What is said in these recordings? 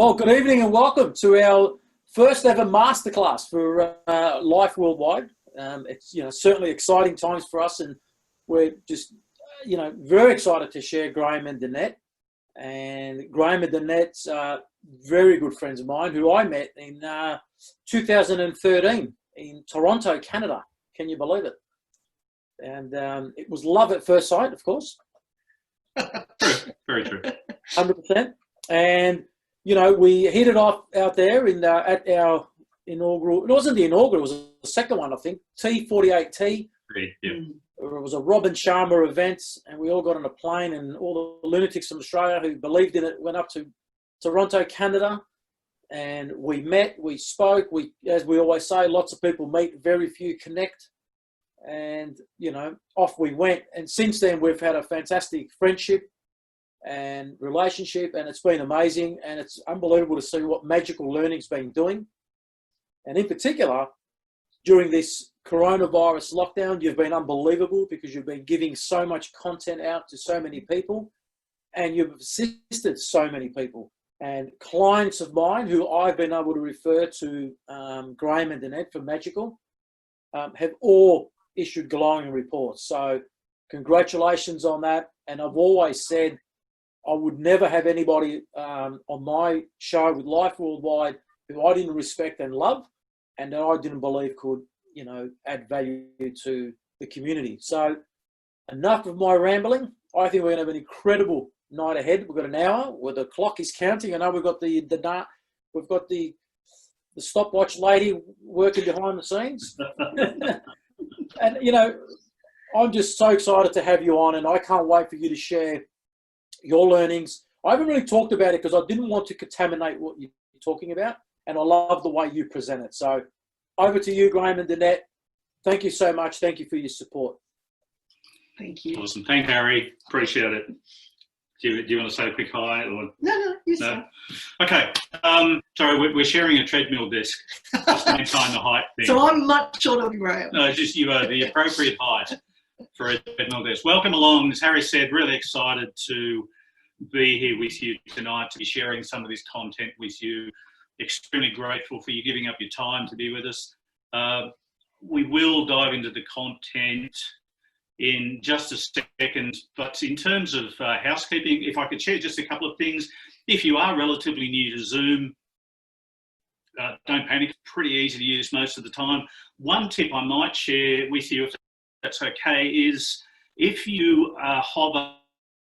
Well, good evening and welcome to our first ever masterclass for Life Worldwide. It's certainly exciting times for us, and we're just very excited to share Graham and Danette. And Graham and Danette's very good friends of mine who I met in 2013 in Toronto, Canada. Can you believe it? And it was love at first sight, of course. True, very true. 100%. And we hit it off out there at our inaugural. It wasn't the inaugural; it was the second one, I think. T48T. Yeah. It was a Robin Sharma event, and we all got on a plane, and all the lunatics from Australia who believed in it went up to Toronto, Canada, and we met. We spoke. As we always say, lots of people meet, very few connect, and off we went. And since then, we've had a fantastic friendship and relationship, and it's been amazing, and it's unbelievable to see what magical learning's been doing. And in particular, during this coronavirus lockdown, you've been unbelievable because you've been giving so much content out to so many people, and you've assisted so many people. And clients of mine who I've been able to refer to Graham and Danette for Magical have all issued glowing reports. So congratulations on that. And I've always said I would never have anybody on my show with Life Worldwide who I didn't respect and love, and that I didn't believe could, add value to the community. So enough of my rambling. I think we're going to have an incredible night ahead. We've got an hour where the clock is counting. I know we've got the stopwatch lady working behind the scenes. And, I'm just so excited to have you on, and I can't wait for you to share your learnings. I haven't really talked about it because I didn't want to contaminate what you're talking about, and I love the way you present it. So over to you, Graham and Danette. Thank you so much. Thank you for your support. Thank you. Awesome. Thank you, Harry. Appreciate it. Do you want to say a quick hi? Or? No, yes, No? Okay. Sorry, we're sharing a treadmill desk. Just to maintain the height thing. So I'm much shorter than Graham. No, just you are the appropriate height for a treadmill desk. Welcome along. As Harry said, really excited to be here with you tonight, to be sharing some of this content with you. Extremely grateful for you giving up your time to be with us. We will dive into the content in just a second, but in terms of housekeeping, if I could share just a couple of things. If you are relatively new to Zoom, don't panic, it's pretty easy to use most of the time. One tip I might share with you, if that's okay, is if you hover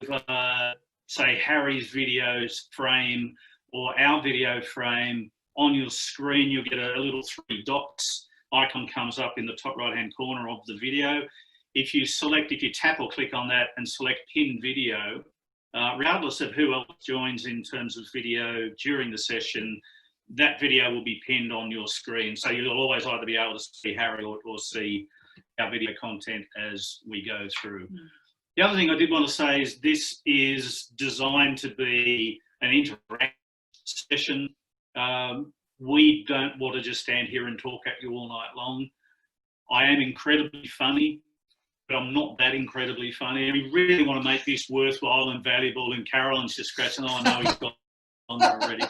over, say, Harry's videos frame or our video frame on your screen, you'll get a little 3 dots icon comes up in the top right hand corner of the video. If you tap or click on that and select pin video, regardless of who else joins in terms of video during the session, that video will be pinned on your screen. So you'll always either be able to see Harry or see our video content as we go through. The other thing I did want to say is this is designed to be an interactive session. We don't want to just stand here and talk at you all night long. I am incredibly funny, but I'm not that incredibly funny. We really want to make this worthwhile and valuable, and Carolyn's just scratching, I know he's got on there already.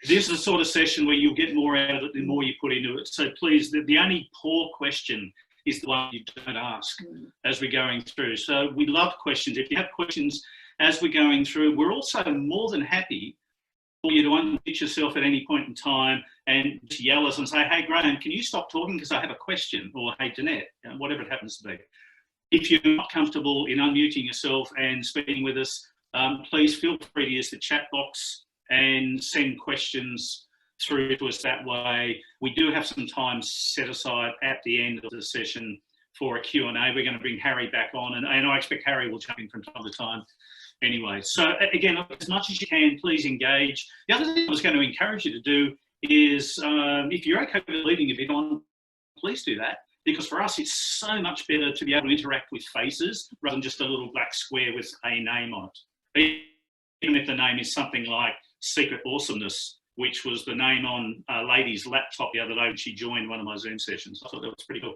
This is the sort of session where you'll get more out of it the more you put into it. So please, the only poor question is the one you don't ask as we're going through. So we love questions. If you have questions as we're going through, we're also more than happy for you to unmute yourself at any point in time and just yell us and say, hey, Graham, can you stop talking because I have a question? Or hey, Danette, whatever it happens to be. If you're not comfortable in unmuting yourself and speaking with us, please feel free to use the chat box and send questions through to us that way. We do have some time set aside at the end of the session for a Q&A. We're going to bring Harry back on, and I expect Harry will jump in from time to time anyway. So again, as much as you can, please engage. The other thing I was going to encourage you to do is, if you're okay with leaving a bit on, please do that, because for us, it's so much better to be able to interact with faces rather than just a little black square with a name on it. Even if the name is something like Secret Awesomeness, which was the name on a lady's laptop the other day when she joined one of my Zoom sessions. I thought that was pretty cool.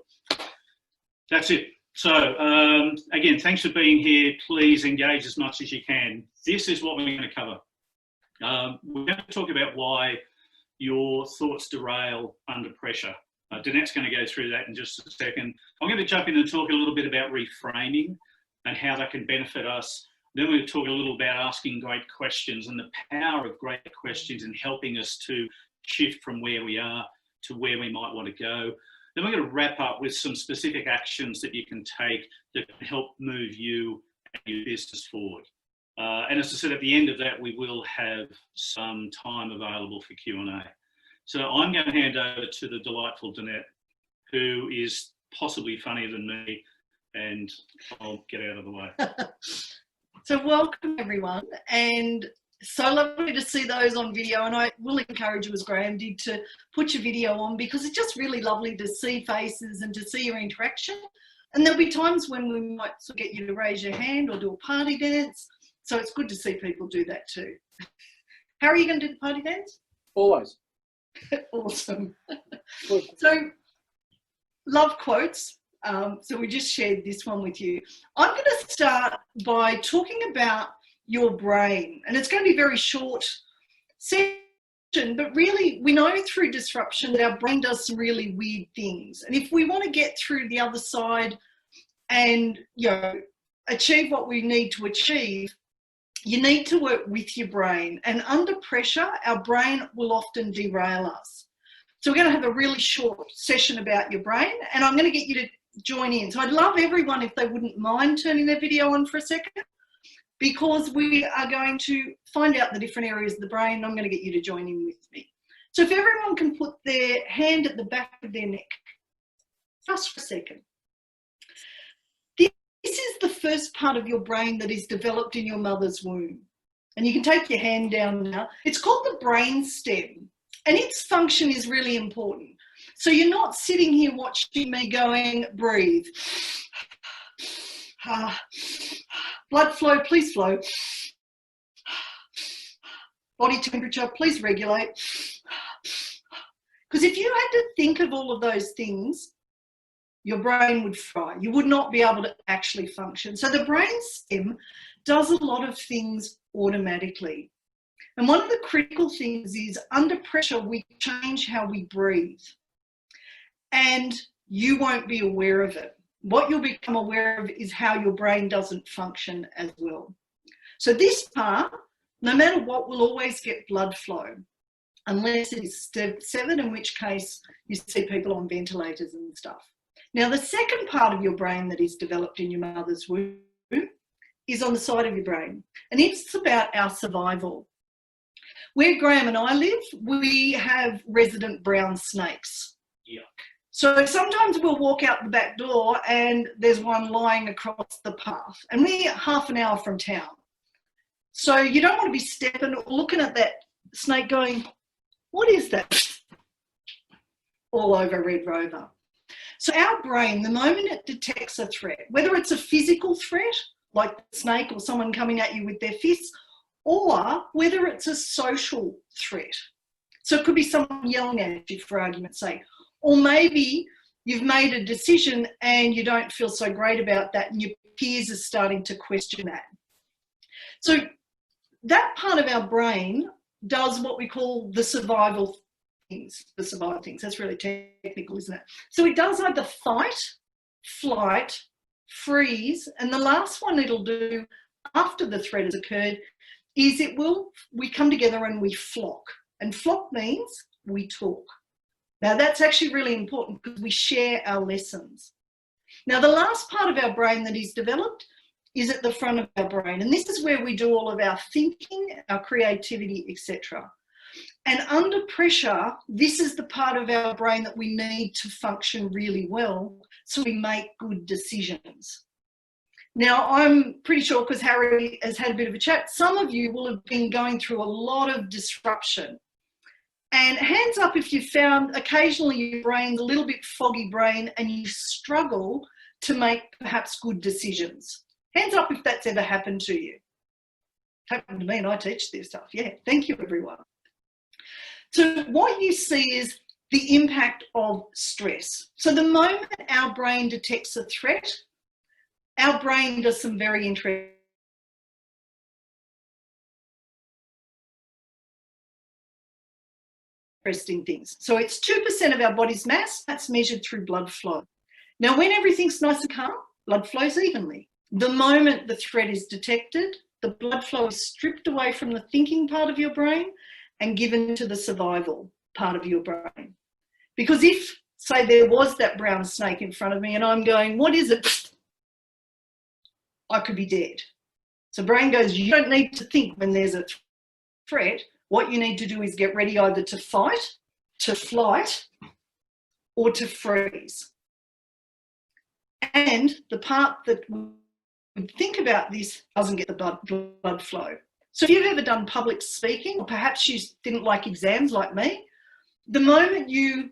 That's it. So again, thanks for being here. Please engage as much as you can. This is what we're going to cover. We're going to talk about why your thoughts derail under pressure. Danette's going to go through that in just a second. I'm going to jump in and talk a little bit about reframing and how that can benefit us. Then we're going to talk a little about asking great questions and the power of great questions in helping us to shift from where we are to where we might want to go. Then we're going to wrap up with some specific actions that you can take that can help move you and your business forward. And as I said, at the end of that, we will have some time available for Q&A. So I'm going to hand over to the delightful Danette, who is possibly funnier than me, and I'll get out of the way. So welcome everyone, and so lovely to see those on video, and I will encourage you, as Graham did, to put your video on, because it's just really lovely to see faces and to see your interaction. And there'll be times when we might sort of get you to raise your hand or do a party dance, so it's good to see people do that too. How are you going to do the party dance? Always. Awesome. So, love quotes. So we just shared this one with you. I'm going to start by talking about your brain, and it's going to be a very short session, but really we know through disruption that our brain does some really weird things. And if we want to get through the other side and, you know, achieve what we need to achieve, you need to work with your brain. And under pressure, our brain will often derail us. So we're going to have a really short session about your brain, and I'm going to get you to join in. So I'd love everyone if they wouldn't mind turning their video on for a second, because we are going to find out the different areas of the brain, and I'm going to get you to join in with me. So if everyone can put their hand at the back of their neck, just for a second. This is the first part of your brain that is developed in your mother's womb. And you can take your hand down now. It's called the brain stem, and its function is really important. So you're not sitting here watching me going, breathe. Blood flow, please flow. Body temperature, please regulate. Because if you had to think of all of those things, your brain would fry. You would not be able to actually function. So the brain stem does a lot of things automatically. And one of the critical things is under pressure, we change how we breathe. And you won't be aware of it. What you'll become aware of is how your brain doesn't function as well. So this part, no matter what, will always get blood flow, unless it is step 7, in which case you see people on ventilators and stuff. Now, the second part of your brain that is developed in your mother's womb is on the side of your brain, and it's about our survival. Where Graham and I live, we have resident brown snakes. Yuck. So sometimes we'll walk out the back door and there's one lying across the path, and we're half an hour from town. So you don't want to be stepping or looking at that snake going, what is that? All over Red Rover. So our brain, the moment it detects a threat, whether it's a physical threat, like a snake or someone coming at you with their fists, or whether it's a social threat. So it could be someone yelling at you, for argument's sake. Or maybe you've made a decision and you don't feel so great about that, and your peers are starting to question that. So that part of our brain does what we call the survival things. That's really technical, isn't it? So it does either fight, flight, freeze, and the last one it'll do after the threat has occurred is we come together and we flock. And flock means we talk. Now that's actually really important because we share our lessons. Now the last part of our brain that is developed is at the front of our brain, and this is where we do all of our thinking, our creativity, etc. And under pressure, this is the part of our brain that we need to function really well so we make good decisions. Now, I'm pretty sure, because Harry has had a bit of a chat, some of you will have been going through a lot of disruption. And hands up if you found occasionally your brain's a little bit foggy brain and you struggle to make perhaps good decisions. Hands up if that's ever happened to you. It's happened to me and I teach this stuff. Yeah, thank you everyone. So what you see is the impact of stress. So the moment our brain detects a threat, our brain does some very interesting interesting things. So it's 2% of our body's mass. That's measured through blood flow. Now, when everything's nice and calm, blood flows evenly. The moment the threat is detected, the blood flow is stripped away from the thinking part of your brain and given to the survival part of your brain. Because if, say, there was that brown snake in front of me and I'm going, what is it? I could be dead. So brain goes, you don't need to think when there's a threat. What you need to do is get ready either to fight, to flight, or to freeze. And the part that would think about this doesn't get the blood flow. So if you've ever done public speaking, or perhaps you didn't like exams like me, the moment you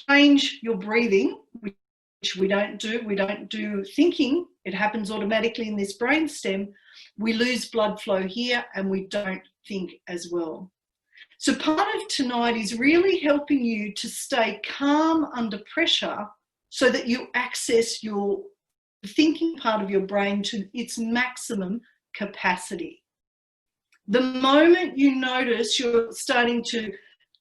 change your breathing, which we don't do thinking, it happens automatically in this brain stem, we lose blood flow here and we don't think as well. So part of tonight is really helping you to stay calm under pressure so that you access your thinking part of your brain to its maximum capacity. The moment you notice you're starting to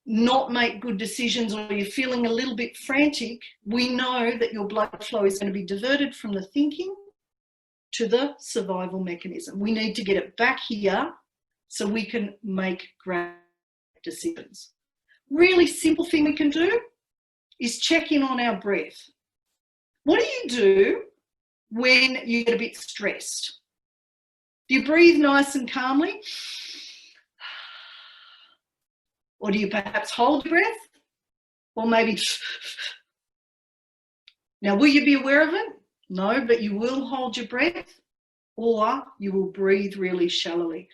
not make good decisions or you're feeling a little bit frantic, we know that your blood flow is going to be diverted from the thinking to the survival mechanism. We need to get it back here so we can make great decisions. Really simple thing we can do is check in on our breath. What do you do when you get a bit stressed? Do you breathe nice and calmly? Or do you perhaps hold your breath? Or maybe... Now, will you be aware of it? No, but you will hold your breath, or you will breathe really shallowly.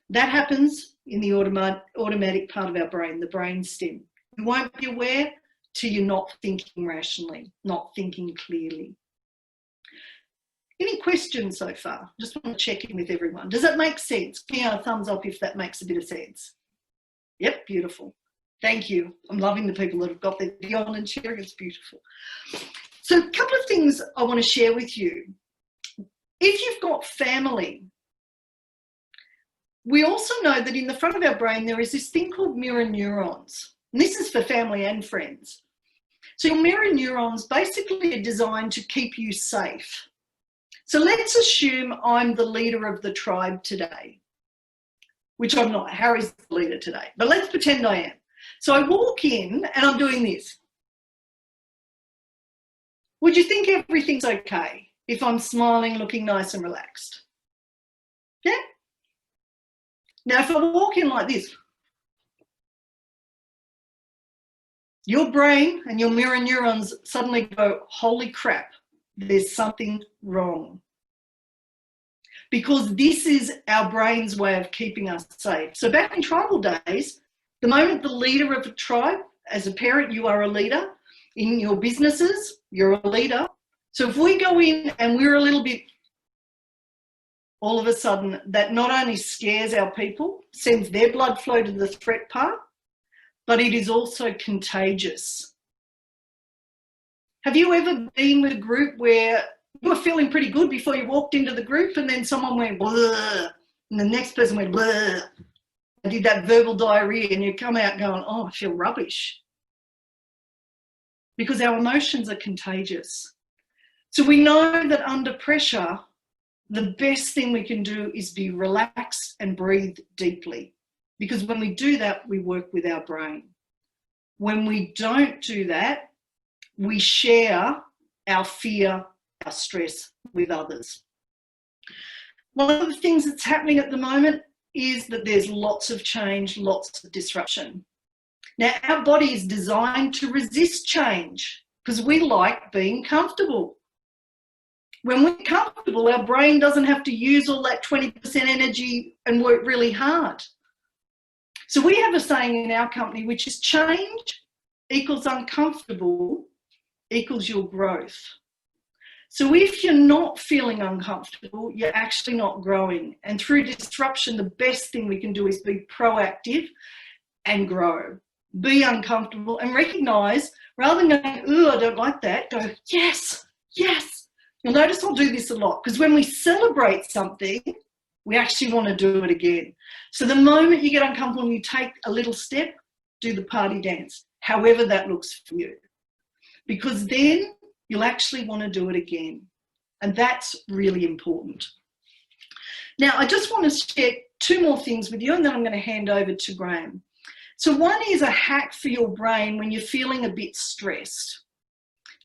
That happens in the automatic part of our brain, the brain stem. You won't be aware till you're not thinking rationally, not thinking clearly. Any questions so far? Just want to check in with everyone. Does that make sense? Give me a thumbs up if that makes a bit of sense. Yep, beautiful. Thank you. I'm loving the people that have got their video on and sharing. It's beautiful. So a couple of things I want to share with you. If you've got family, we also know that in the front of our brain there is this thing called mirror neurons. And this is for family and friends. So your mirror neurons basically are designed to keep you safe. So let's assume I'm the leader of the tribe today, which I'm not. Harry's the leader today, but let's pretend I am. So I walk in and I'm doing this. Would you think everything's okay if I'm smiling, looking nice and relaxed? Yeah? Now, if I walk in like this, your brain and your mirror neurons suddenly go, holy crap, there's something wrong. Because this is our brain's way of keeping us safe. So back in tribal days, the moment the leader of a tribe, as a parent, you are a leader. In your businesses, you're a leader. So if we go in and we're a little bit, all of a sudden, that not only scares our people, sends their blood flow to the threat part, but it is also contagious. Have you ever been with a group where you were feeling pretty good before you walked into the group and then someone went blah, and the next person went blah, and did that verbal diarrhea and you come out going, oh, I feel rubbish. Because our emotions are contagious. So we know that under pressure, the best thing we can do is be relaxed and breathe deeply. Because when we do that, we work with our brain. When we don't do that, we share our fear, our stress with others. One of the things that's happening at the moment is that there's lots of change, lots of disruption. Now, our body is designed to resist change because we like being comfortable. When we're comfortable, our brain doesn't have to use all that 20% energy and work really hard. So we have a saying in our company, which is change equals uncomfortable equals your growth. So if you're not feeling uncomfortable, you're actually not growing. And through disruption, the best thing we can do is be proactive and grow. Be uncomfortable and recognise, rather than going, oh, I don't like that, go, yes, yes. You'll notice I'll do this a lot because when we celebrate something, we actually want to do it again. So the moment you get uncomfortable and you take a little step, do the party dance, however that looks for you, because then you'll actually want to do it again. And that's really important. Now, I just want to share 2 more things with you, and then I'm going to hand over to Graham. So one is a hack for your brain when you're feeling a bit stressed.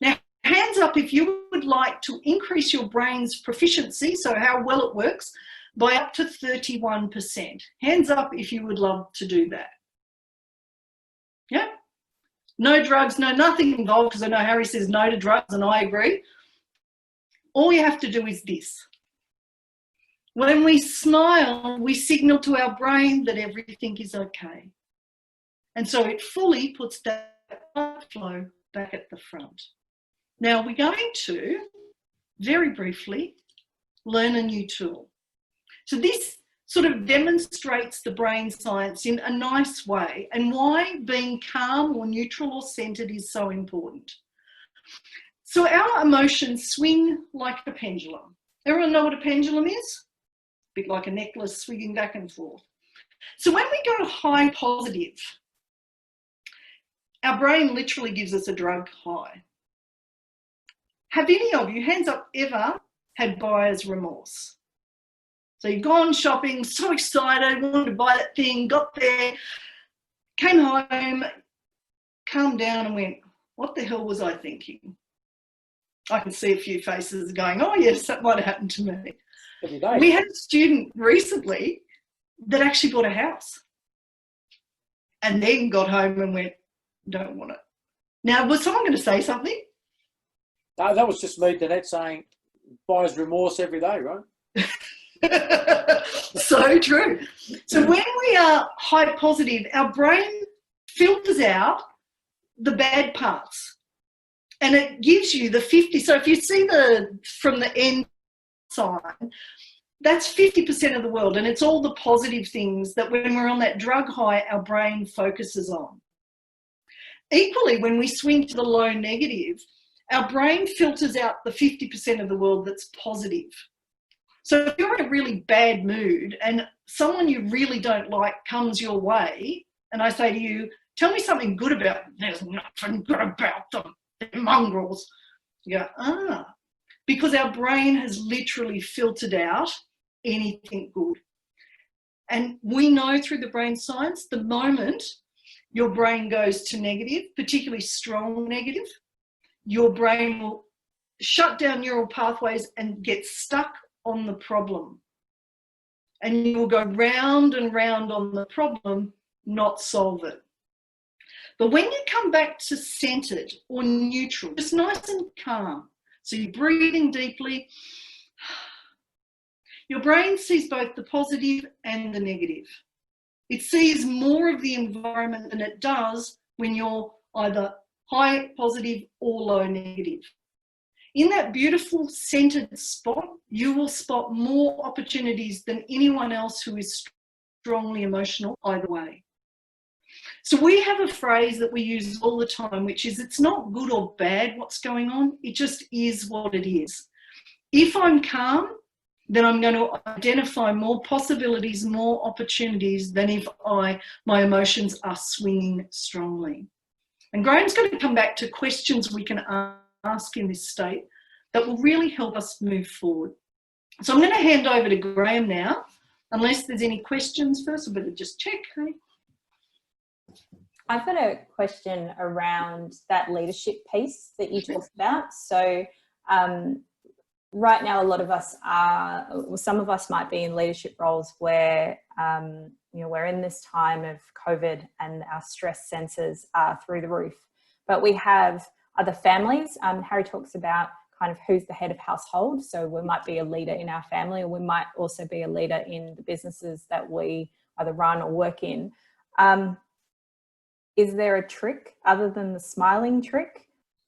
Now, hands up if you would like to increase your brain's proficiency, so how well it works, by up to 31%. Hands up if you would love to do that. Yeah? No drugs, no nothing involved, because I know Harry says no to drugs, and I agree. All you have to do is this. When we smile, we signal to our brain that everything is okay. And so it fully puts that blood flow back at the front. Now we're going to, very briefly, learn a new tool. So this sort of demonstrates the brain science in a nice way, and why being calm or neutral or centered is so important. So our emotions swing like a pendulum. Everyone know what a pendulum is? A bit like a necklace swinging back and forth. So when we go high positive, our brain literally gives us a drug high. Have any of you, hands up, ever had buyer's remorse? So you've gone shopping, so excited, wanted to buy that thing, got there, came home, calmed down and went, what the hell was I thinking? I can see a few faces going, oh yes, that might have happened to me. Every day. We had a student recently that actually bought a house and then got home and went, don't want it. Now, was someone going to say something? No, that was just me, Danette, saying buyer's remorse every day, right? So true. So when we are high positive, our brain filters out the bad parts and it gives you the 50. So if you see from the end sign, that's 50% of the world, and it's all the positive things that when we're on that drug high, our brain focuses on. Equally, when we swing to the low negative, our brain filters out the 50% of the world that's positive. So if you're in a really bad mood and someone you really don't like comes your way, and I say to you, tell me something good about them. There's nothing good about them. They're mongrels. You go, because our brain has literally filtered out anything good. And we know through the brain science, the moment your brain goes to negative, particularly strong negative, your brain will shut down neural pathways and get stuck on the problem. And you will go round and round on the problem, not solve it. But when you come back to centered or neutral, just nice and calm, so you're breathing deeply, your brain sees both the positive and the negative. It sees more of the environment than it does when you're either high positive or low negative. In that beautiful centered spot, you will spot more opportunities than anyone else who is strongly emotional either way. So we have a phrase that we use all the time, which is it's not good or bad what's going on, it just is what it is. If I'm calm, then I'm going to identify more possibilities, more opportunities than if my emotions are swinging strongly. And Graham's going to come back to questions we can ask in this state that will really help us move forward. So I'm going to hand over to Graham now, unless there's any questions first. I better just check. I've got a question around that leadership piece that you talked about. So right now, a lot of us are, or some of us might be in leadership roles where, we're in this time of COVID and our stress sensors are through the roof. But we have other families. Harry talks about kind of who's the head of household. So we might be a leader in our family, or we might also be a leader in the businesses that we either run or work in. Is there a trick other than the smiling trick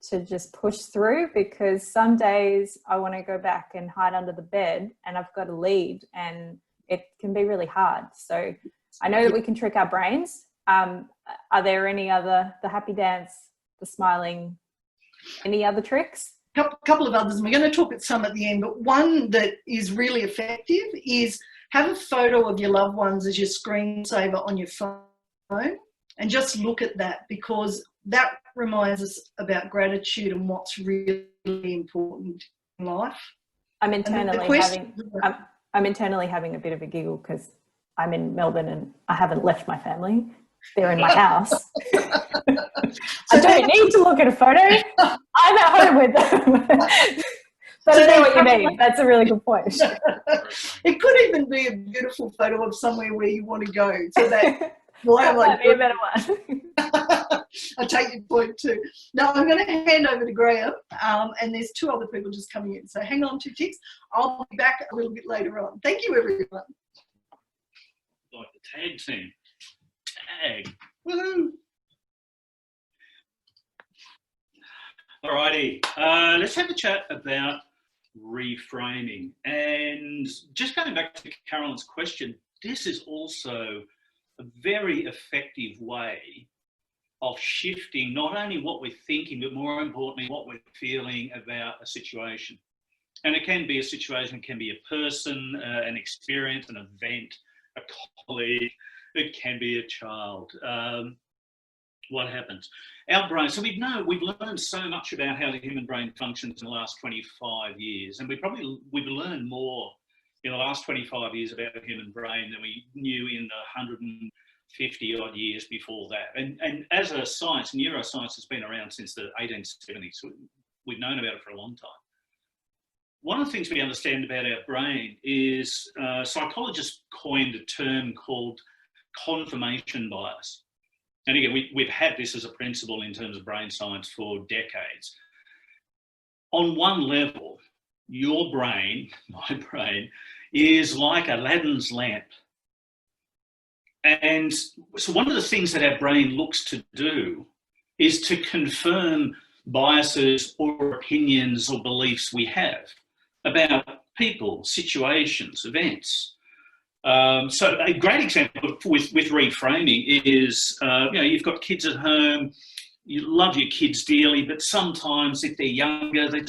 to just push through? Because some days I want to go back and hide under the bed and I've got to lead, and it can be really hard. So I know that we can trick our brains. Are there any other, the happy dance, the smiling, any other tricks? Couple of others, and we're going to talk at some at the end, but one that is really effective is have a photo of your loved ones as your screensaver on your phone. and just look at that, because that reminds us about gratitude and what's really important in life. I'm internally having a bit of a giggle because I'm in Melbourne and I haven't left my family. They're in my house. I don't need to look at a photo. I'm at home with them. But I know what you mean. That's a really good point. It could even be a beautiful photo of somewhere where you want to go. So that might be a better one. I take your point too. Now I'm going to hand over to Graham, and there's two other people just coming in. So hang on 2 ticks. I'll be back a little bit later on. Thank you, everyone. Like the tag team. Tag. Woohoo! Alrighty, let's have a chat about reframing. And just going back to Carolyn's question, this is also a very effective way of shifting not only what we're thinking, but more importantly, what we're feeling about a situation. And it can be a situation, it can be a person, an experience, an event, a colleague, it can be a child. What happens? Our brain, so we've learned so much about how the human brain functions in the last 25 years, and we've learned more in the last 25 years about the human brain than we knew in the 150 odd years before that. And as a science, neuroscience has been around since the 1870s, so we've known about it for a long time. One of the things we understand about our brain is psychologists coined a term called confirmation bias. And again, we've had this as a principle in terms of brain science for decades. On one level, your brain, my brain, is like Aladdin's lamp. And so one of the things that our brain looks to do is to confirm biases or opinions or beliefs we have about people, situations, events. So a great example with reframing is, you've got kids at home, you love your kids dearly, but sometimes if they're younger, I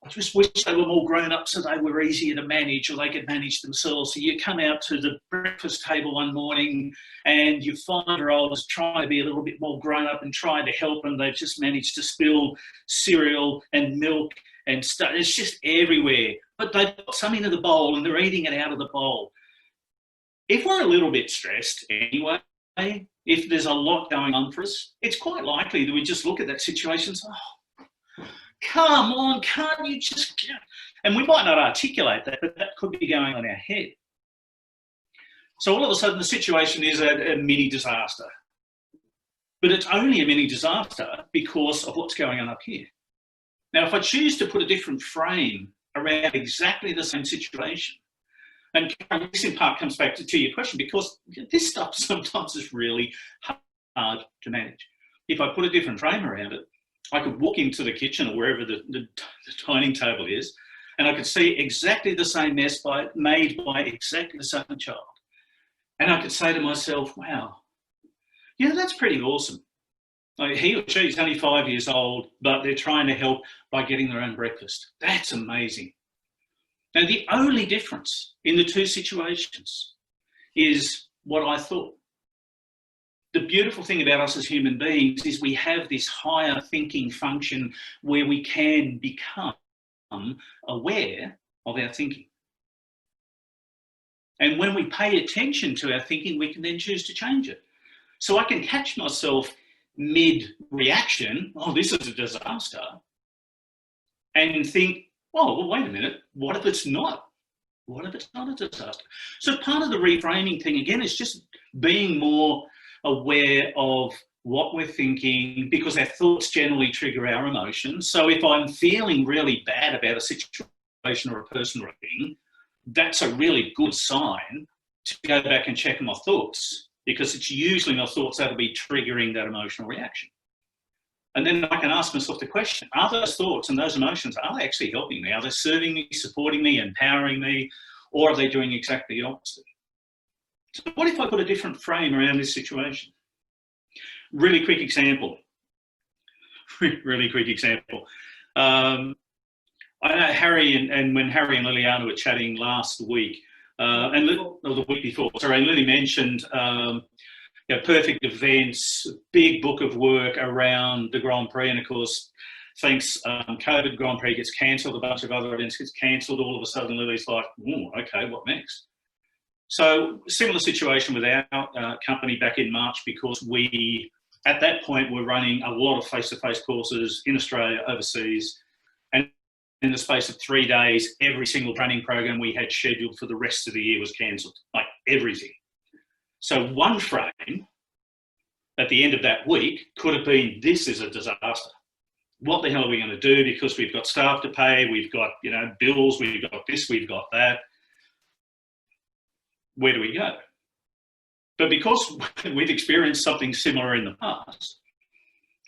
just wish they were more grown up so they were easier to manage, or they could manage themselves. So you come out to the breakfast table one morning and your 5-year-old is trying to be a little bit more grown up and trying to help, and they've just managed to spill cereal and milk and stuff. It's just everywhere. But they've got some into the bowl and they're eating it out of the bowl. If we're a little bit stressed anyway, if there's a lot going on for us, it's quite likely that we just look at that situation and say, oh, come on, can't you just... And we might not articulate that, but that could be going on in our head. So all of a sudden the situation is a mini disaster. But it's only a mini disaster because of what's going on up here. Now, if I choose to put a different frame around exactly the same situation, and this in part comes back to your question, because this stuff sometimes is really hard to manage. If I put a different frame around it, I could walk into the kitchen or wherever the dining table is, and I could see exactly the same mess made by exactly the same child. And I could say to myself, wow, that's pretty awesome. Like, he or she's only 5 years old, but they're trying to help by getting their own breakfast. That's amazing. Now, the only difference in the two situations is what I thought. The beautiful thing about us as human beings is we have this higher thinking function where we can become aware of our thinking. And when we pay attention to our thinking, we can then choose to change it. So I can catch myself mid-reaction, oh, this is a disaster, and think, oh, well, wait a minute, what if it's not? What if it's not a disaster? So part of the reframing thing, again, is just being more aware of what we're thinking, because our thoughts generally trigger our emotions. So if I'm feeling really bad about a situation or a person or a thing, that's a really good sign to go back and check my thoughts, because it's usually my thoughts that'll be triggering that emotional reaction. And then I can ask myself the question, are those thoughts and those emotions, are they actually helping me? Are they serving me, supporting me, empowering me, or are they doing exactly the opposite? So what if I put a different frame around this situation? Really quick example. Really quick example. I know Harry and when Harry and Liliana were chatting last week, and the week before, sorry, Lily mentioned perfect events, big book of work around the Grand Prix, and of course, thanks COVID, Grand Prix gets cancelled, a bunch of other events gets cancelled. All of a sudden, Lily's like, "Oh, okay, what next?" So similar situation with our company back in March, because we, at that point, were running a lot of face-to-face courses in Australia, overseas, and in the space of 3 days, every single training program we had scheduled for the rest of the year was cancelled, like everything. So one frame at the end of that week could have been, this is a disaster. What the hell are we going to do? Because we've got staff to pay, we've got, bills, we've got this, we've got that. Where do we go? But because we've experienced something similar in the past,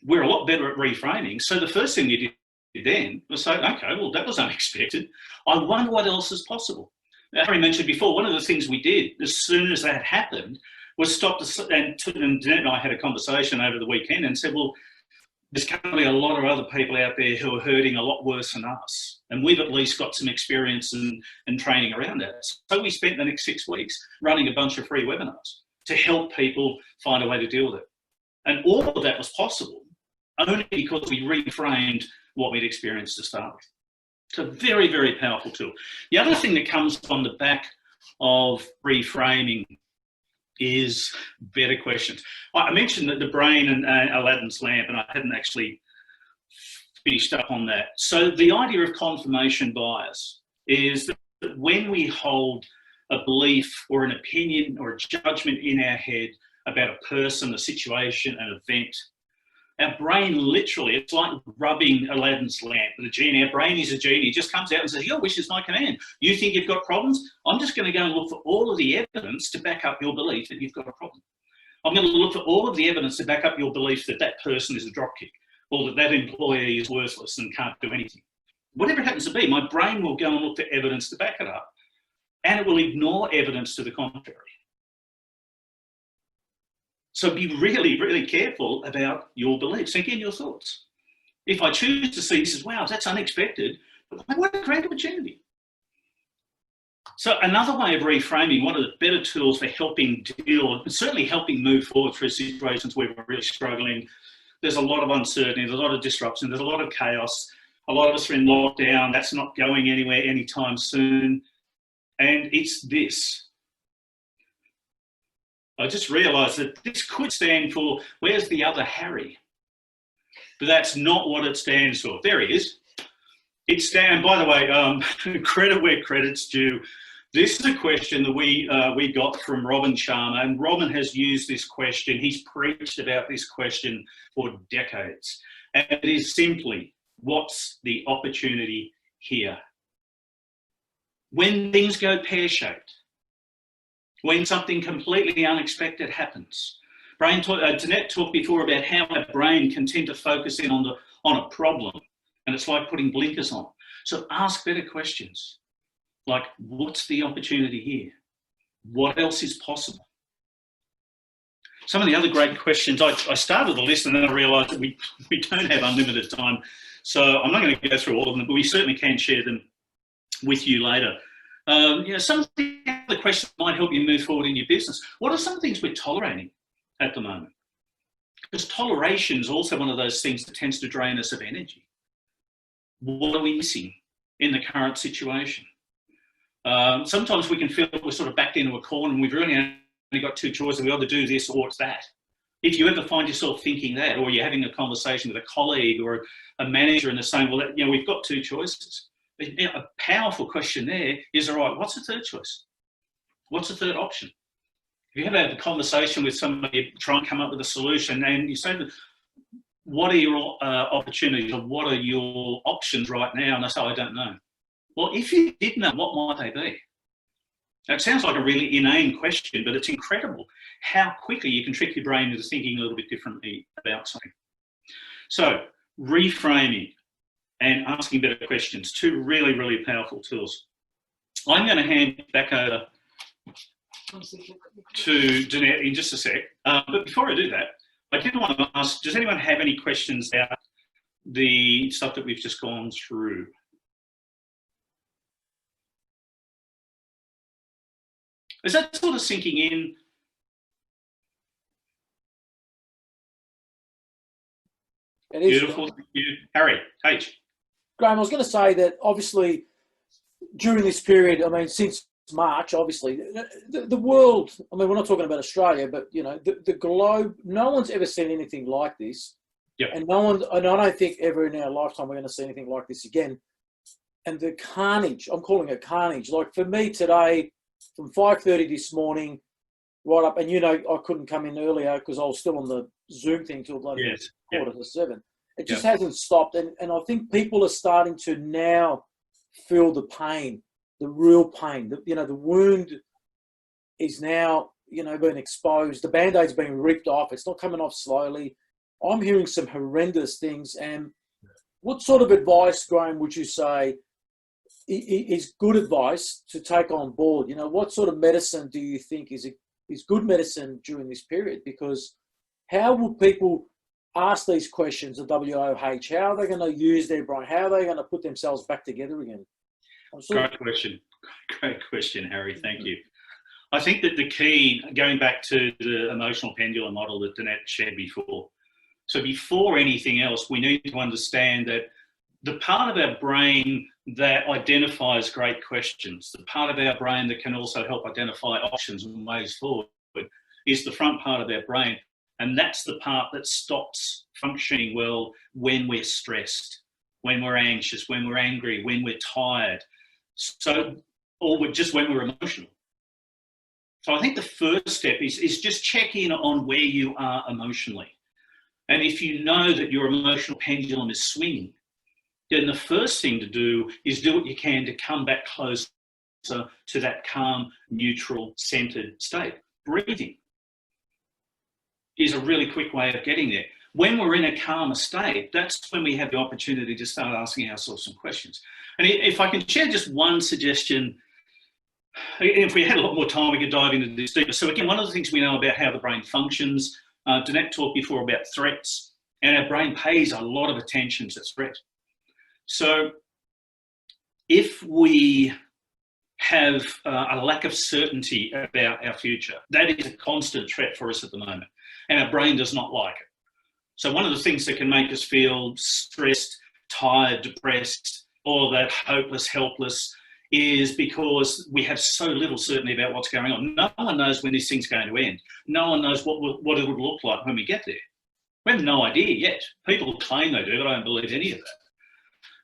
we're a lot better at reframing. So the first thing you did then was say, okay, well, that was unexpected. I wonder what else is possible. Harry mentioned before, one of the things we did as soon as that happened was stop, and Jeanette and I had a conversation over the weekend and said, well, there's currently a lot of other people out there who are hurting a lot worse than us. And we've at least got some experience and training around that. So we spent the next 6 weeks running a bunch of free webinars to help people find a way to deal with it. And all of that was possible only because we reframed what we'd experienced to start with. It's a very, very powerful tool. The other thing that comes on the back of reframing is better questions. I mentioned that the brain and Aladdin's lamp, and I hadn't actually finished up on that. So the idea of confirmation bias is that when we hold a belief or an opinion or a judgment in our head about a person, a situation, an event, our brain literally, it's like rubbing Aladdin's lamp with a genie. Our brain is a genie. It just comes out and says, your wish is my command. You think you've got problems? I'm just going to go and look for all of the evidence to back up your belief that you've got a problem. I'm going to look for all of the evidence to back up your belief that that person is a dropkick, or that that employee is worthless and can't do anything. Whatever it happens to be, my brain will go and look for evidence to back it up, and it will ignore evidence to the contrary. So be really, really careful about your beliefs. Think in your thoughts. If I choose to see this as, wow, that's unexpected, but what a great opportunity. So another way of reframing, one of the better tools for helping deal, certainly helping move forward through situations where we're really struggling. There's a lot of uncertainty, there's a lot of disruption, there's a lot of chaos. A lot of us are in lockdown, that's not going anywhere anytime soon. And it's this. I just realised that this could stand for, where's the other Harry? But that's not what it stands for. There he is. It stands, by the way, credit where credit's due. This is a question that we got from Robin Sharma, and Robin has used this question. He's preached about this question for decades. And it is simply, what's the opportunity here? When things go pear-shaped, when something completely unexpected happens. Jeanette talked before about how our brain can tend to focus in on a problem, and it's like putting blinkers on. So ask better questions, like, what's the opportunity here? What else is possible? Some of the other great questions, I started the list and then I realised that we don't have unlimited time, so I'm not going to go through all of them, but we certainly can share them with you later. Some of the other questions might help you move forward in your business. What are some of the things we're tolerating at the moment? Because toleration is also one of those things that tends to drain us of energy. What are we missing in the current situation? Sometimes we can feel we're sort of backed into a corner and we've really only got two choices. We either do this or it's that. If you ever find yourself thinking that, or you're having a conversation with a colleague or a manager and they're saying, well, we've got two choices. A powerful question there is, all right, what's the third choice? What's the third option? If you have a conversation with somebody, try and come up with a solution, and you say, what are your opportunities, or what are your options right now? And they say, I don't know. Well, if you did know, what might they be? Now, it sounds like a really inane question, but it's incredible how quickly you can trick your brain into thinking a little bit differently about something. So, reframing and asking better questions, two really, really powerful tools. I'm going to hand back over to Jeanette in just a sec. But before I do that, I did want to ask, does anyone have any questions about the stuff that we've just gone through? Is that sort of sinking in? It is. Beautiful. Thank you. Harry, H. Graham, I was going to say that obviously during this period, I mean, since March, obviously, the world, I mean, we're not talking about Australia, but, you know, the globe, no one's ever seen anything like this. Yep. And and I don't think ever in our lifetime we're going to see anything like this again. And the carnage, I'm calling it carnage. Like for me today, from 5:30 this morning, right up, and you know, I couldn't come in earlier because I was still on the Zoom thing till bloody Yes. 6:45. It just hasn't stopped. And I think people are starting to now feel the pain, the real pain. You know, the wound is now, you know, being exposed. The Band-Aid's being ripped off. It's not coming off slowly. I'm hearing some horrendous things. And what sort of advice, Graham, would you say is good advice to take on board? You know, what sort of medicine do you think is good medicine during this period? Because how will people ask these questions of WOH? How are they going to use their brain? How are they going to put themselves back together again? Great question. Great question, Harry. Thank you. I think that the key, going back to the emotional pendulum model that Danette shared before, so before anything else, we need to understand that the part of our brain that identifies great questions, the part of our brain that can also help identify options and ways forward, is the front part of our brain. And that's the part that stops functioning well when we're stressed, when we're anxious, when we're angry, when we're tired, or just when we're emotional. So I think the first step is just check in on where you are emotionally. And if you know that your emotional pendulum is swinging, then the first thing to do is do what you can to come back closer to that calm, neutral, centered state. Breathing is a really quick way of getting there. When we're in a calmer state, that's when we have the opportunity to start asking ourselves some questions. And if I can share just one suggestion, if we had a lot more time, we could dive into this deeper. So again, one of the things we know about how the brain functions, Danette talked before about threats, and our brain pays a lot of attention to threat. So if we have a lack of certainty about our future, that is a constant threat for us at the moment, and our brain does not like it. So one of the things that can make us feel stressed, tired, depressed, all of that, hopeless, helpless, is because we have so little certainty about what's going on. No one knows when this thing's going to end. No one knows what it would look like when we get there. We have no idea yet. People claim they do, but I don't believe any of that.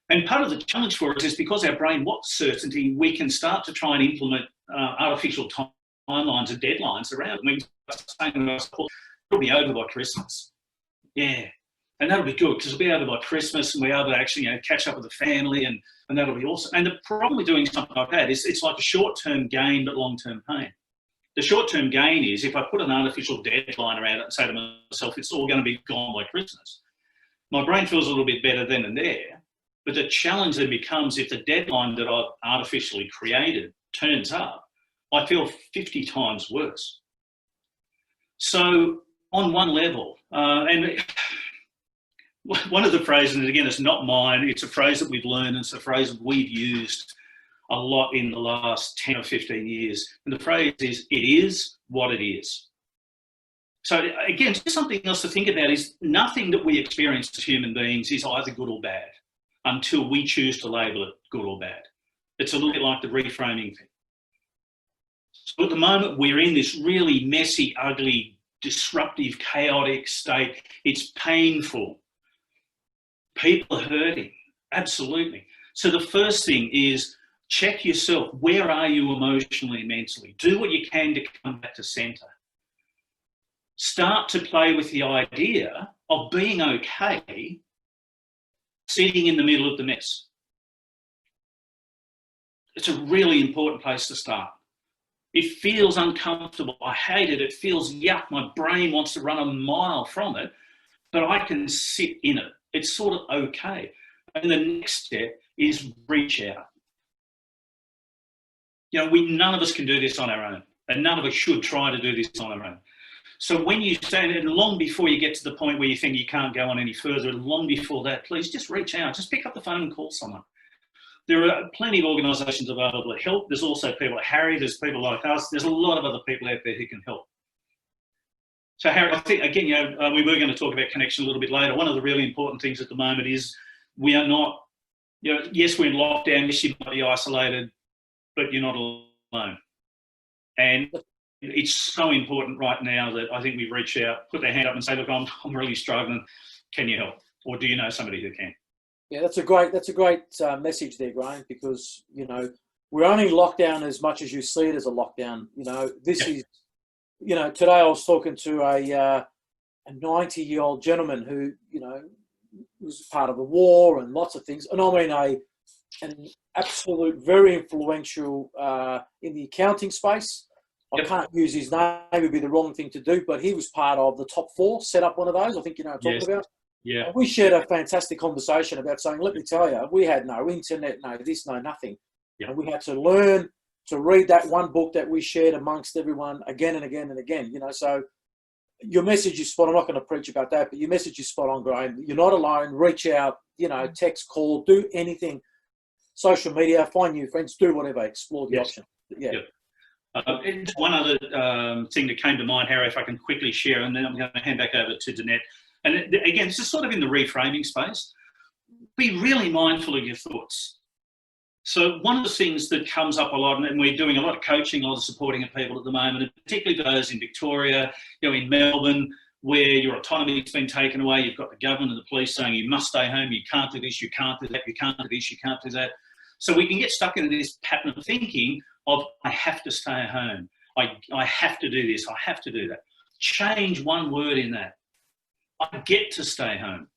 And part of the challenge for us is because our brain wants certainty, we can start to try and implement artificial timelines and deadlines around it. We can start saying to ourselves, it'll be over by Christmas. Yeah. And that'll be good because it'll be over by Christmas and we're able to actually, catch up with the family and that'll be awesome. And the problem with doing something like that is it's like a short-term gain but long-term pain. The short-term gain is if I put an artificial deadline around it and say to myself, it's all going to be gone by Christmas, my brain feels a little bit better then and there. But the challenge then becomes if the deadline that I've artificially created turns up, I feel 50 times worse. So on one level, and one of the phrases, and again, it's not mine, it's a phrase that we've learned, it's a phrase that we've used a lot in the last 10 or 15 years. And the phrase is, it is what it is. So again, just something else to think about is nothing that we experience as human beings is either good or bad until we choose to label it good or bad. It's a little bit like the reframing thing. So at the moment, we're in this really messy, ugly, disruptive, chaotic state. It's painful. People are hurting, absolutely. So the first thing is check yourself. Where are you emotionally and mentally? Do what you can to come back to center. Start to play with the idea of being okay sitting in the middle of the mess. It's a really important place to start. It feels uncomfortable. I hate it. It feels yuck. My brain wants to run a mile from it, but I can sit in it. It's sort of okay. And the next step is reach out. None of us can do this on our own, and none of us should try to do this on our own. So when you stand, and long before you get to the point where you think you can't go on any further, long before that, please just reach out. Just pick up the phone and call someone. There are plenty of organisations available to help. There's also people like Harry, there's people like us. There's a lot of other people out there who can help. So Harry, I think, again, we were going to talk about connection a little bit later. One of the really important things at the moment is we are not, yes, we're in lockdown, yes, you might be isolated, but you're not alone. And it's so important right now that I think we reach out, put their hand up and say, look, I'm really struggling. Can you help? Or do you know somebody who can? Yeah, that's a great message there, Graham, because, we're only in lockdown as much as you see it as a lockdown. This is, today I was talking to a 90-year-old gentleman who, was part of the war and lots of things. And I mean, an absolute very influential in the accounting space. I can't use his name, it would be the wrong thing to do, but he was part of the top 4, set up one of those. I think you know what I'm talking about. Yeah. And we shared a fantastic conversation about saying, let me tell you, we had no internet, no this, no nothing. Yeah. And we had to learn to read that one book that we shared amongst everyone again and again and again. So your message is spot on. I'm not going to preach about that, but your message is spot on, Graham. You're not alone. Reach out, text, call, do anything. Social media, find new friends, do whatever, explore the option. Yeah. Just one other thing that came to mind, Harry, if I can quickly share, and then I'm going to hand back over to Danette. And again, this is sort of in the reframing space. Be really mindful of your thoughts. So one of the things that comes up a lot, and we're doing a lot of coaching, a lot of supporting of people at the moment, and particularly those in Victoria, in Melbourne, where your autonomy has been taken away. You've got the government and the police saying you must stay home, you can't do this, you can't do that, you can't do this, you can't do that. So we can get stuck in this pattern of thinking of, I have to stay at home, I have to do this, I have to do that. Change one word in that. I get to stay home.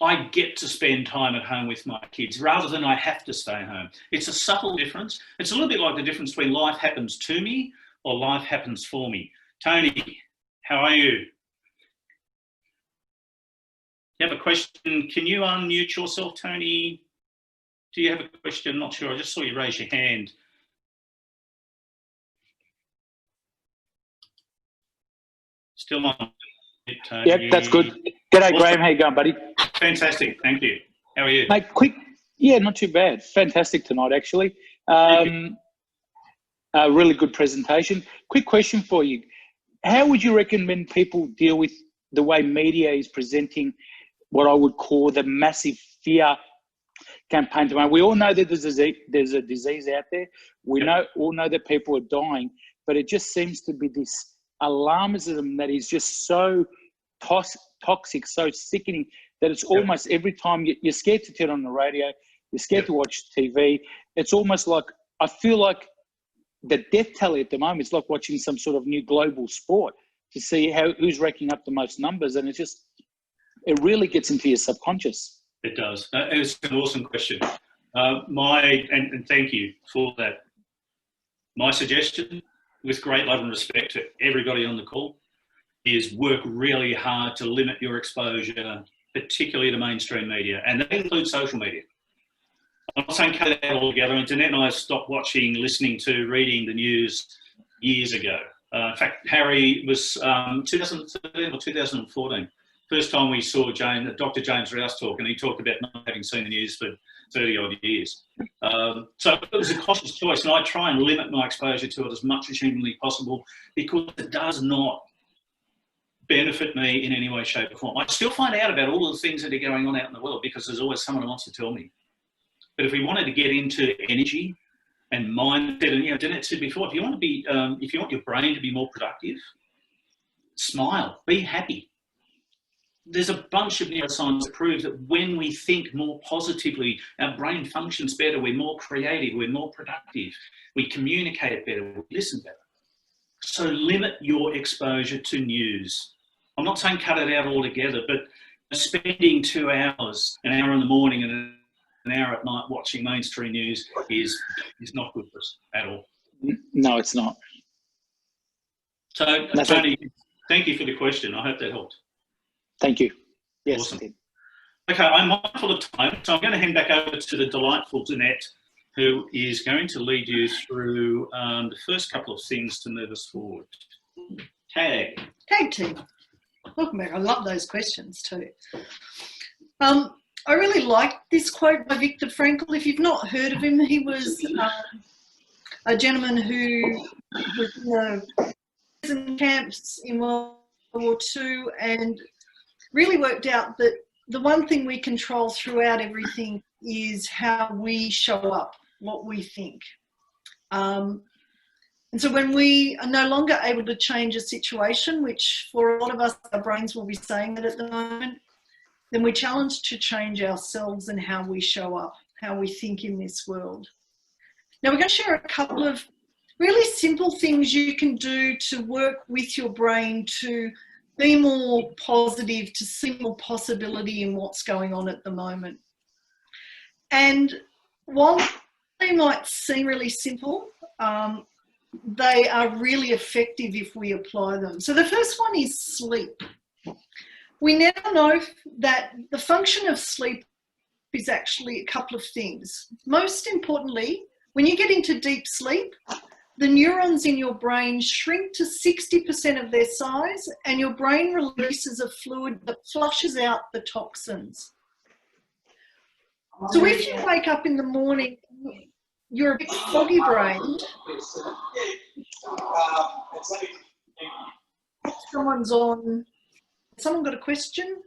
I get to spend time at home with my kids rather than I have to stay home. It's a subtle difference. It's a little bit like the difference between life happens to me or life happens for me. Tony, how are you? You have a question? Can you unmute yourself, Tony? Do you have a question? I'm not sure. I just saw you raise your hand. Still on. Tony. Yep, that's good. G'day, Graham. How you going, buddy? Fantastic. Thank you. How are you? Mate, not too bad. Fantastic tonight, actually. A really good presentation. Quick question for you. How would you recommend people deal with the way media is presenting what I would call the massive fear campaign tomorrow? We all know that there's a disease out there. We all know that people are dying, but it just seems to be this alarmism that is just so toxic, so sickening, that it's almost every time you're scared to turn on the radio, you're scared to watch TV. It's almost like, I feel like the death tally at the moment is like watching some sort of new global sport to see who's racking up the most numbers. And it really gets into your subconscious. It does. It's an awesome question. And thank you for that. My suggestion, with great love and respect to everybody on the call, is work really hard to limit your exposure, particularly to mainstream media, and that includes social media. I'm not saying cut it out altogether. Internet and I stopped watching, listening to, reading the news years ago. In fact, Harry was 2013 or 2014. First time we saw Dr. James Rouse talk, and he talked about not having seen the news for 30 odd years. So it was a conscious choice, and I try and limit my exposure to it as much as humanly possible, because it does not benefit me in any way, shape or form. I still find out about all of the things that are going on out in the world because there's always someone who wants to tell me. But if we wanted to get into energy and mindset, and Danette said before, if you want your brain to be more productive, smile, be happy. There's a bunch of neuroscience that proves that when we think more positively, our brain functions better, we're more creative, we're more productive, we communicate better, we listen better. So limit your exposure to news. I'm not saying cut it out altogether, but spending 2 hours, an hour in the morning and an hour at night watching mainstream news is not good for us at all. No, it's not. So, Tony, thank you for the question. I hope that helped. Thank you. Yes. Awesome. Okay, I'm mindful of time, so I'm going to hand back over to the delightful Danette, who is going to lead you through the first couple of things to move us forward. Tag team. Welcome back. I love those questions too. I really like this quote by Viktor Frankl. If you've not heard of him, he was a gentleman who was in prison camps in World War II and really worked out that the one thing we control throughout everything is how we show up, what we think. And so when we are no longer able to change a situation, which for a lot of us, our brains will be saying that at the moment, then we're challenged to change ourselves and how we show up, how we think in this world. Now, we're going to share a couple of really simple things you can do to work with your brain to be more positive, to see more possibility in what's going on at the moment. And while they might seem really simple, they are really effective if we apply them. So the first one is sleep. We now know that the function of sleep is actually a couple of things. Most importantly, when you get into deep sleep, the neurons in your brain shrink to 60% of their size and your brain releases a fluid that flushes out the toxins. So if you wake up in the morning, you're a bit foggy-brained. Someone's on. Someone got a question?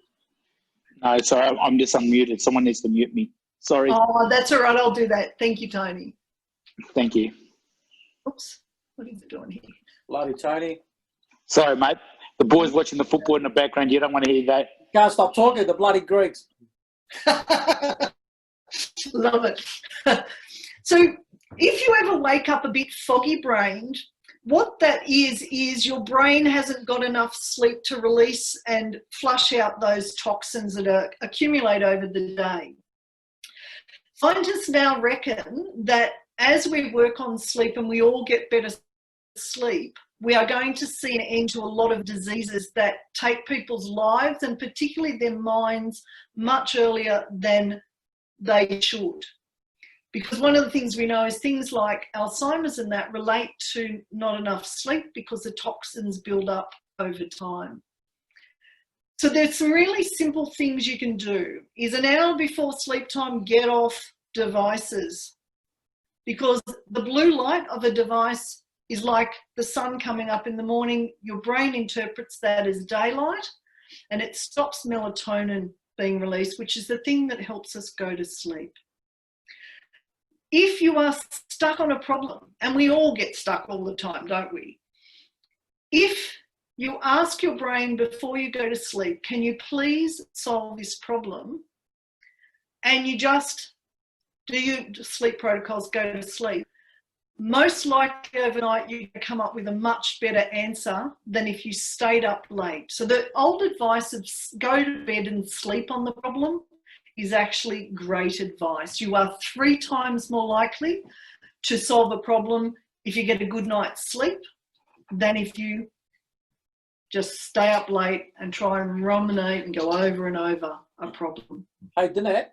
No, sorry, I'm just unmuted. Someone needs to mute me. Sorry. Oh, that's all right. I'll do that. Thank you, Tony. Thank you. Oops. What is it doing here? Bloody Tony. Sorry, mate. The boys watching the football in the background. You don't want to hear that. Can't stop talking, the bloody Greeks. Love it. So if you ever wake up a bit foggy-brained, what that is your brain hasn't got enough sleep to release and flush out those toxins that accumulate over the day. Scientists now reckon that as we work on sleep and we all get better sleep, we are going to see an end to a lot of diseases that take people's lives and particularly their minds much earlier than they should. Because one of the things we know is things like Alzheimer's and that relate to not enough sleep because the toxins build up over time. So there's some really simple things you can do. Is an hour before sleep time, get off devices. Because the blue light of a device is like the sun coming up in the morning. Your brain interprets that as daylight and it stops melatonin being released, which is the thing that helps us go to sleep. If you are stuck on a problem, and we all get stuck all the time, don't we? If you ask your brain before you go to sleep, can you please solve this problem? And you just do your sleep protocols, go to sleep. Most likely overnight you come up with a much better answer than if you stayed up late. So the old advice of go to bed and sleep on the problem is actually great advice. You are 3 times more likely to solve a problem if you get a good night's sleep than if you just stay up late and try and ruminate and go over and over a problem. Hey, Danette.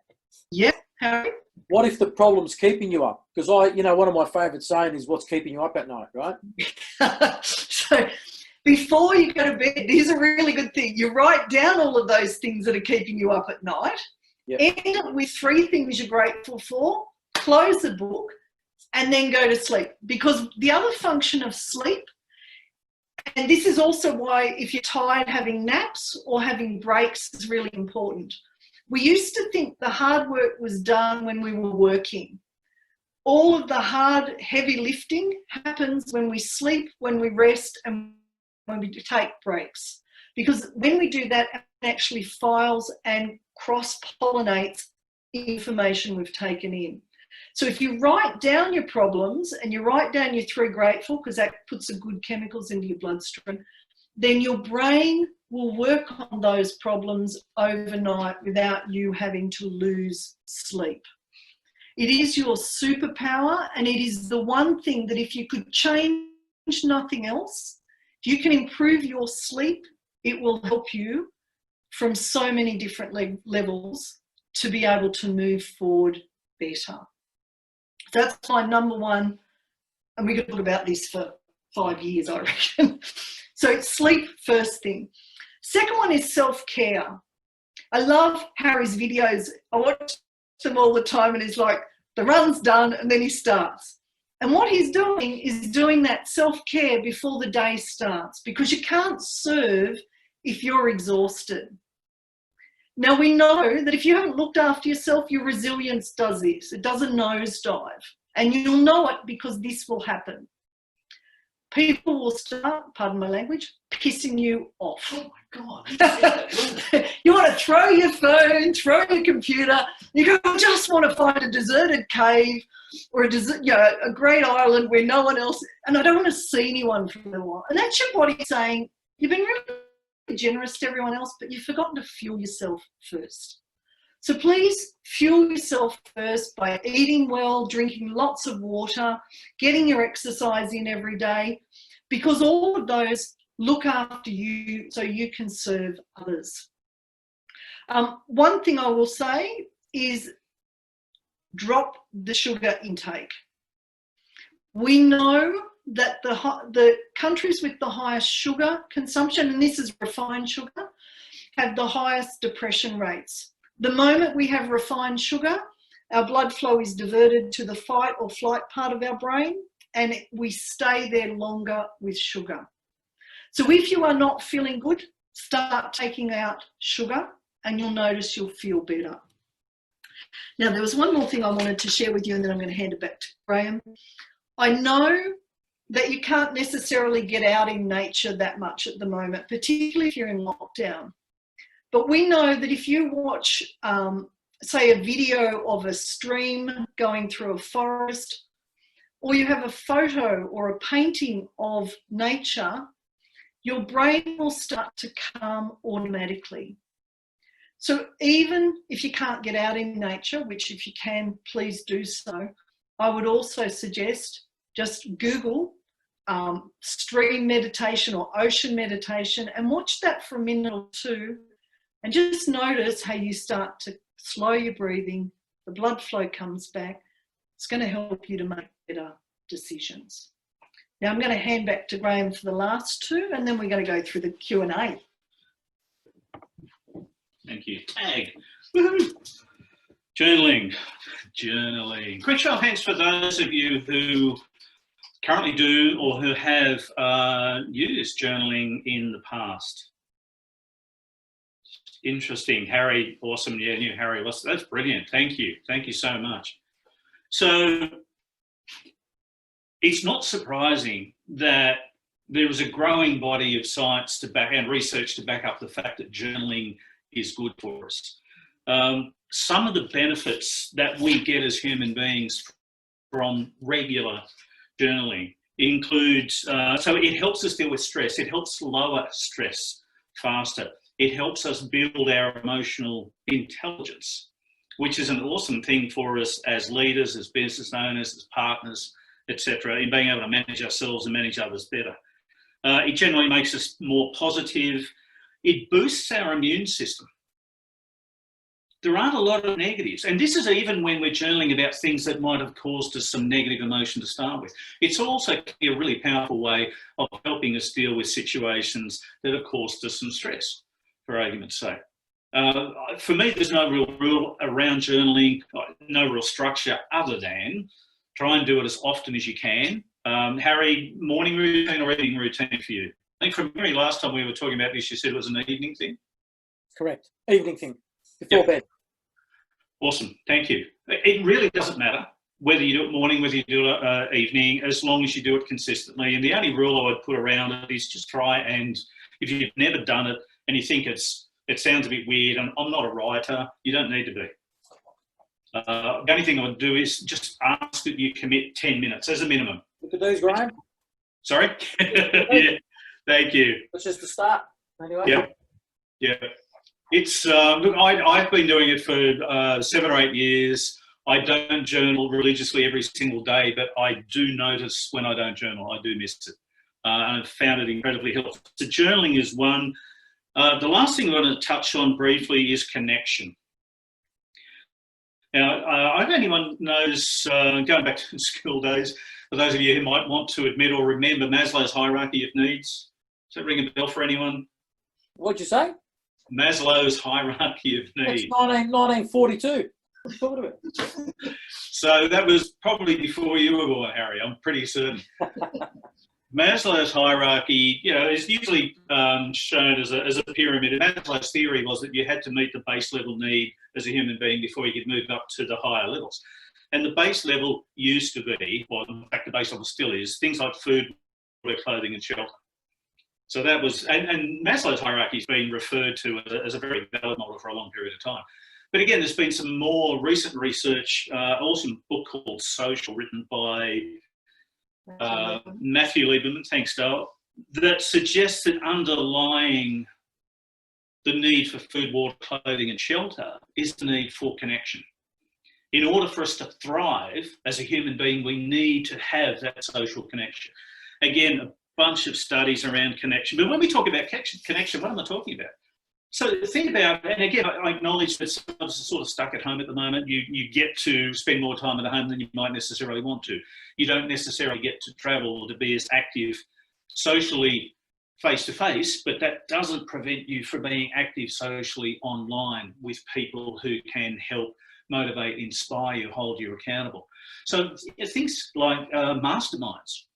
Yeah, Harry? What if the problem's keeping you up? Because one of my favourite saying is what's keeping you up at night, right? So before you go to bed, here's a really good thing. You write down all of those things that are keeping you up at night. Yep. End up with 3 things you're grateful for, close the book, and then go to sleep. Because the other function of sleep, and this is also why if you're tired, having naps or having breaks is really important. We used to think the hard work was done when we were working. All of the hard, heavy lifting happens when we sleep, when we rest, and when we take breaks. Because when we do that, it actually files and cross-pollinates information we've taken in. So if you write down your problems and you write down your 3 grateful, because that puts the good chemicals into your bloodstream, then your brain will work on those problems overnight without you having to lose sleep. It is your superpower, and it is the one thing that if you could change nothing else, if you can improve your sleep, it will help you from so many different levels to be able to move forward better. That's my number one, and we could talk about this for 5 years, I reckon. So sleep, first thing. Second one is self-care. I love Harry's videos. I watch them all the time, and he's like, the run's done, and then he starts. And what he's doing is doing that self-care before the day starts, because you can't serve if you're exhausted. Now, we know that if you haven't looked after yourself, your resilience does this. It does a nosedive. And you'll know it because this will happen. People will start, pardon my language, pissing you off. Oh my God. You want to throw your phone, throw your computer. You go, I just want to find a deserted cave or a great island where no one else, and I don't want to see anyone for a while. And that's your body saying, you've been really generous to everyone else, but you've forgotten to fuel yourself first. So please fuel yourself first by eating well, drinking lots of water, getting your exercise in every day, because all of those look after you so you can serve others. One thing I will say is drop the sugar intake. We know that the countries with the highest sugar consumption, and this is refined sugar, have the highest depression rates. The moment we have refined sugar, our blood flow is diverted to the fight or flight part of our brain, and we stay there longer with sugar. So if you are not feeling good, start taking out sugar and you'll notice you'll feel better. Now, there was one more thing I wanted to share with you, and then I'm going to hand it back to Graham. I know that you can't necessarily get out in nature that much at the moment, particularly if you're in lockdown. But we know that if you watch, say, a video of a stream going through a forest, or you have a photo or a painting of nature, your brain will start to calm automatically. So even if you can't get out in nature, which if you can, please do so, I would also suggest just Google stream meditation or ocean meditation and watch that for a minute or two. And just notice how you start to slow your breathing, the blood flow comes back. It's going to help you to make better decisions. Now I'm going to hand back to Graham for the last two, and then we're going to go through the Q&A. Thank you. Tag. Woohoo. Journaling. Quick show of hands for those of you who currently do or who have used journaling in the past. Interesting. Harry, awesome. Yeah, knew Harry. That's brilliant. Thank you. Thank you so much. So it's not surprising that there is a growing body of science and research to back up the fact that journaling is good for us. Some of the benefits that we get as human beings from regular journaling include, so it helps us deal with stress. It helps lower stress faster. It helps us build our emotional intelligence, which is an awesome thing for us as leaders, as business owners, as partners, etc., in being able to manage ourselves and manage others better. It generally makes us more positive. It boosts our immune system. There aren't a lot of negatives. And this is even when we're journaling about things that might have caused us some negative emotion to start with. It's also a really powerful way of helping us deal with situations that have caused us some stress, for argument's sake. For me, there's no real rule around journaling, no real structure other than try and do it as often as you can. Harry, morning routine or evening routine for you? I think from memory, last time we were talking about this, you said it was an evening thing? Correct. Evening thing. Before bed. Awesome. Thank you. It really doesn't matter whether you do it morning, whether you do it evening, as long as you do it consistently. And the only rule I would put around it is just try, and if you've never done it and you think it sounds a bit weird, and I'm not a writer, you don't need to be. The only thing I would do is just ask that you commit 10 minutes as a minimum. Look at those, Graham. Sorry? Yeah, thank you. That's just the start, anyway. Yeah. It's, look, I've been doing it for 7 or 8 years. I don't journal religiously every single day, but I do notice when I don't journal, I do miss it. And I've found it incredibly helpful. So journaling is one. The last thing I want to touch on briefly is connection. Now, I don't know if anyone knows, going back to school days, for those of you who might want to admit or remember Maslow's hierarchy of needs. Does that ring a bell for anyone? What'd you say? Maslow's hierarchy of needs. That's 1942. What are you talking about? So that was probably before you were born, Harry, I'm pretty certain. Maslow's hierarchy, is usually shown as a pyramid. And Maslow's theory was that you had to meet the base level need as a human being before you could move up to the higher levels. And the base level used to be, well, in fact, the base level still is, things like food, clothing and shelter. So that was, and Maslow's hierarchy has been referred to as a very valid model for a long period of time. But again, there's been some more recent research, awesome book called Social, written by Matthew Lieberman, thanks, Dale, that suggests that underlying the need for food, water, clothing and shelter is the need for connection. In order for us to thrive as a human being, we need to have that social connection. Again, a bunch of studies around connection. But when we talk about connection, what am I talking about? So think about, and again, I acknowledge that some of us are sort of stuck at home at the moment. You get to spend more time at home than you might necessarily want to. You don't necessarily get to travel or to be as active socially face-to-face, but that doesn't prevent you from being active socially online with people who can help motivate, inspire you, hold you accountable. So things like masterminds,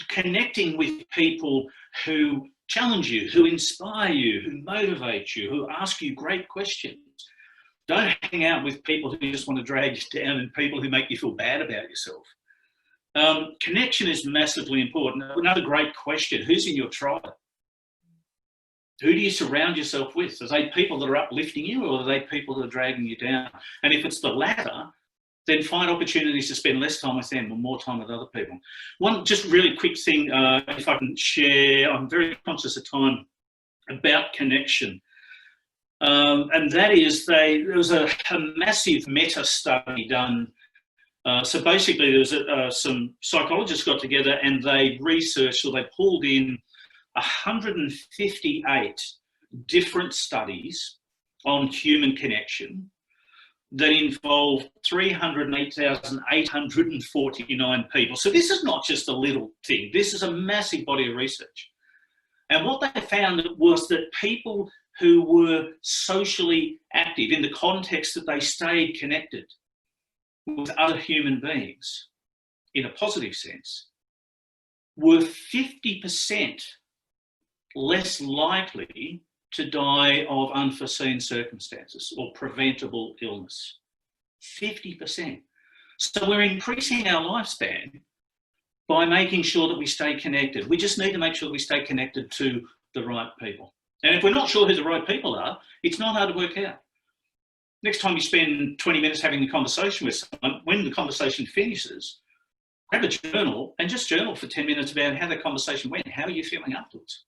connecting with people who challenge you, who inspire you, who motivate you, who ask you great questions. Don't hang out with people who just want to drag you down and people who make you feel bad about yourself. Connection is massively important. Another great question, who's in your tribe? Who do you surround yourself with? Are they people that are uplifting you, or are they people that are dragging you down? And if it's the latter, then find opportunities to spend less time with them or more time with other people. One just really quick thing, if I can share, I'm very conscious of time, about connection. And that is, there was a massive meta study done. So basically there was some psychologists got together and they researched, or they pulled in 158 different studies on human connection that involved 308,849 people. So this is not just a little thing. This is a massive body of research. And what they found was that people who were socially active, in the context that they stayed connected with other human beings in a positive sense, were 50% less likely to die of unforeseen circumstances or preventable illness. 50%. So we're increasing our lifespan by making sure that we stay connected. We just need to make sure that we stay connected to the right people. And if we're not sure who the right people are, it's not hard to work out. Next time you spend 20 minutes having a conversation with someone, when the conversation finishes, grab a journal and just journal for 10 minutes about how the conversation went. How are you feeling afterwards?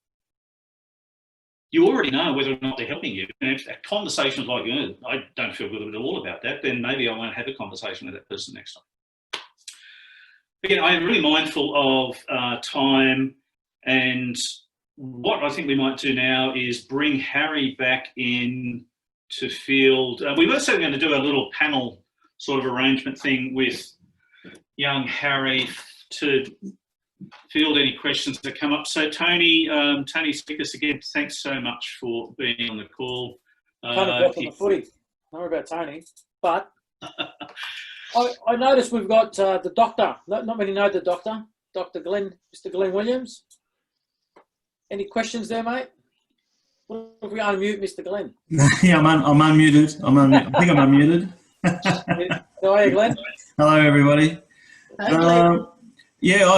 You already know whether or not they're helping you. And if that conversation is like, I don't feel good at all about that, then maybe I won't have a conversation with that person next time. Again, I am really mindful of time, and what I think we might do now is bring Harry back in to field. We were certainly going to do a little panel sort of arrangement thing with young Harry to field any questions that come up. So Tony Spikas, again, thanks so much for being on the call. Kind of got on the footy. Don't worry about Tony. But I noticed we've got the doctor. Not many know the doctor. Dr. Glenn, Mr. Glenn Williams. Any questions there, mate? What if we unmute Mr. Glenn? Yeah, I'm unmuted. I think I'm unmuted. How are you, Glenn? Hello, everybody. Hey, Glenn. Yeah,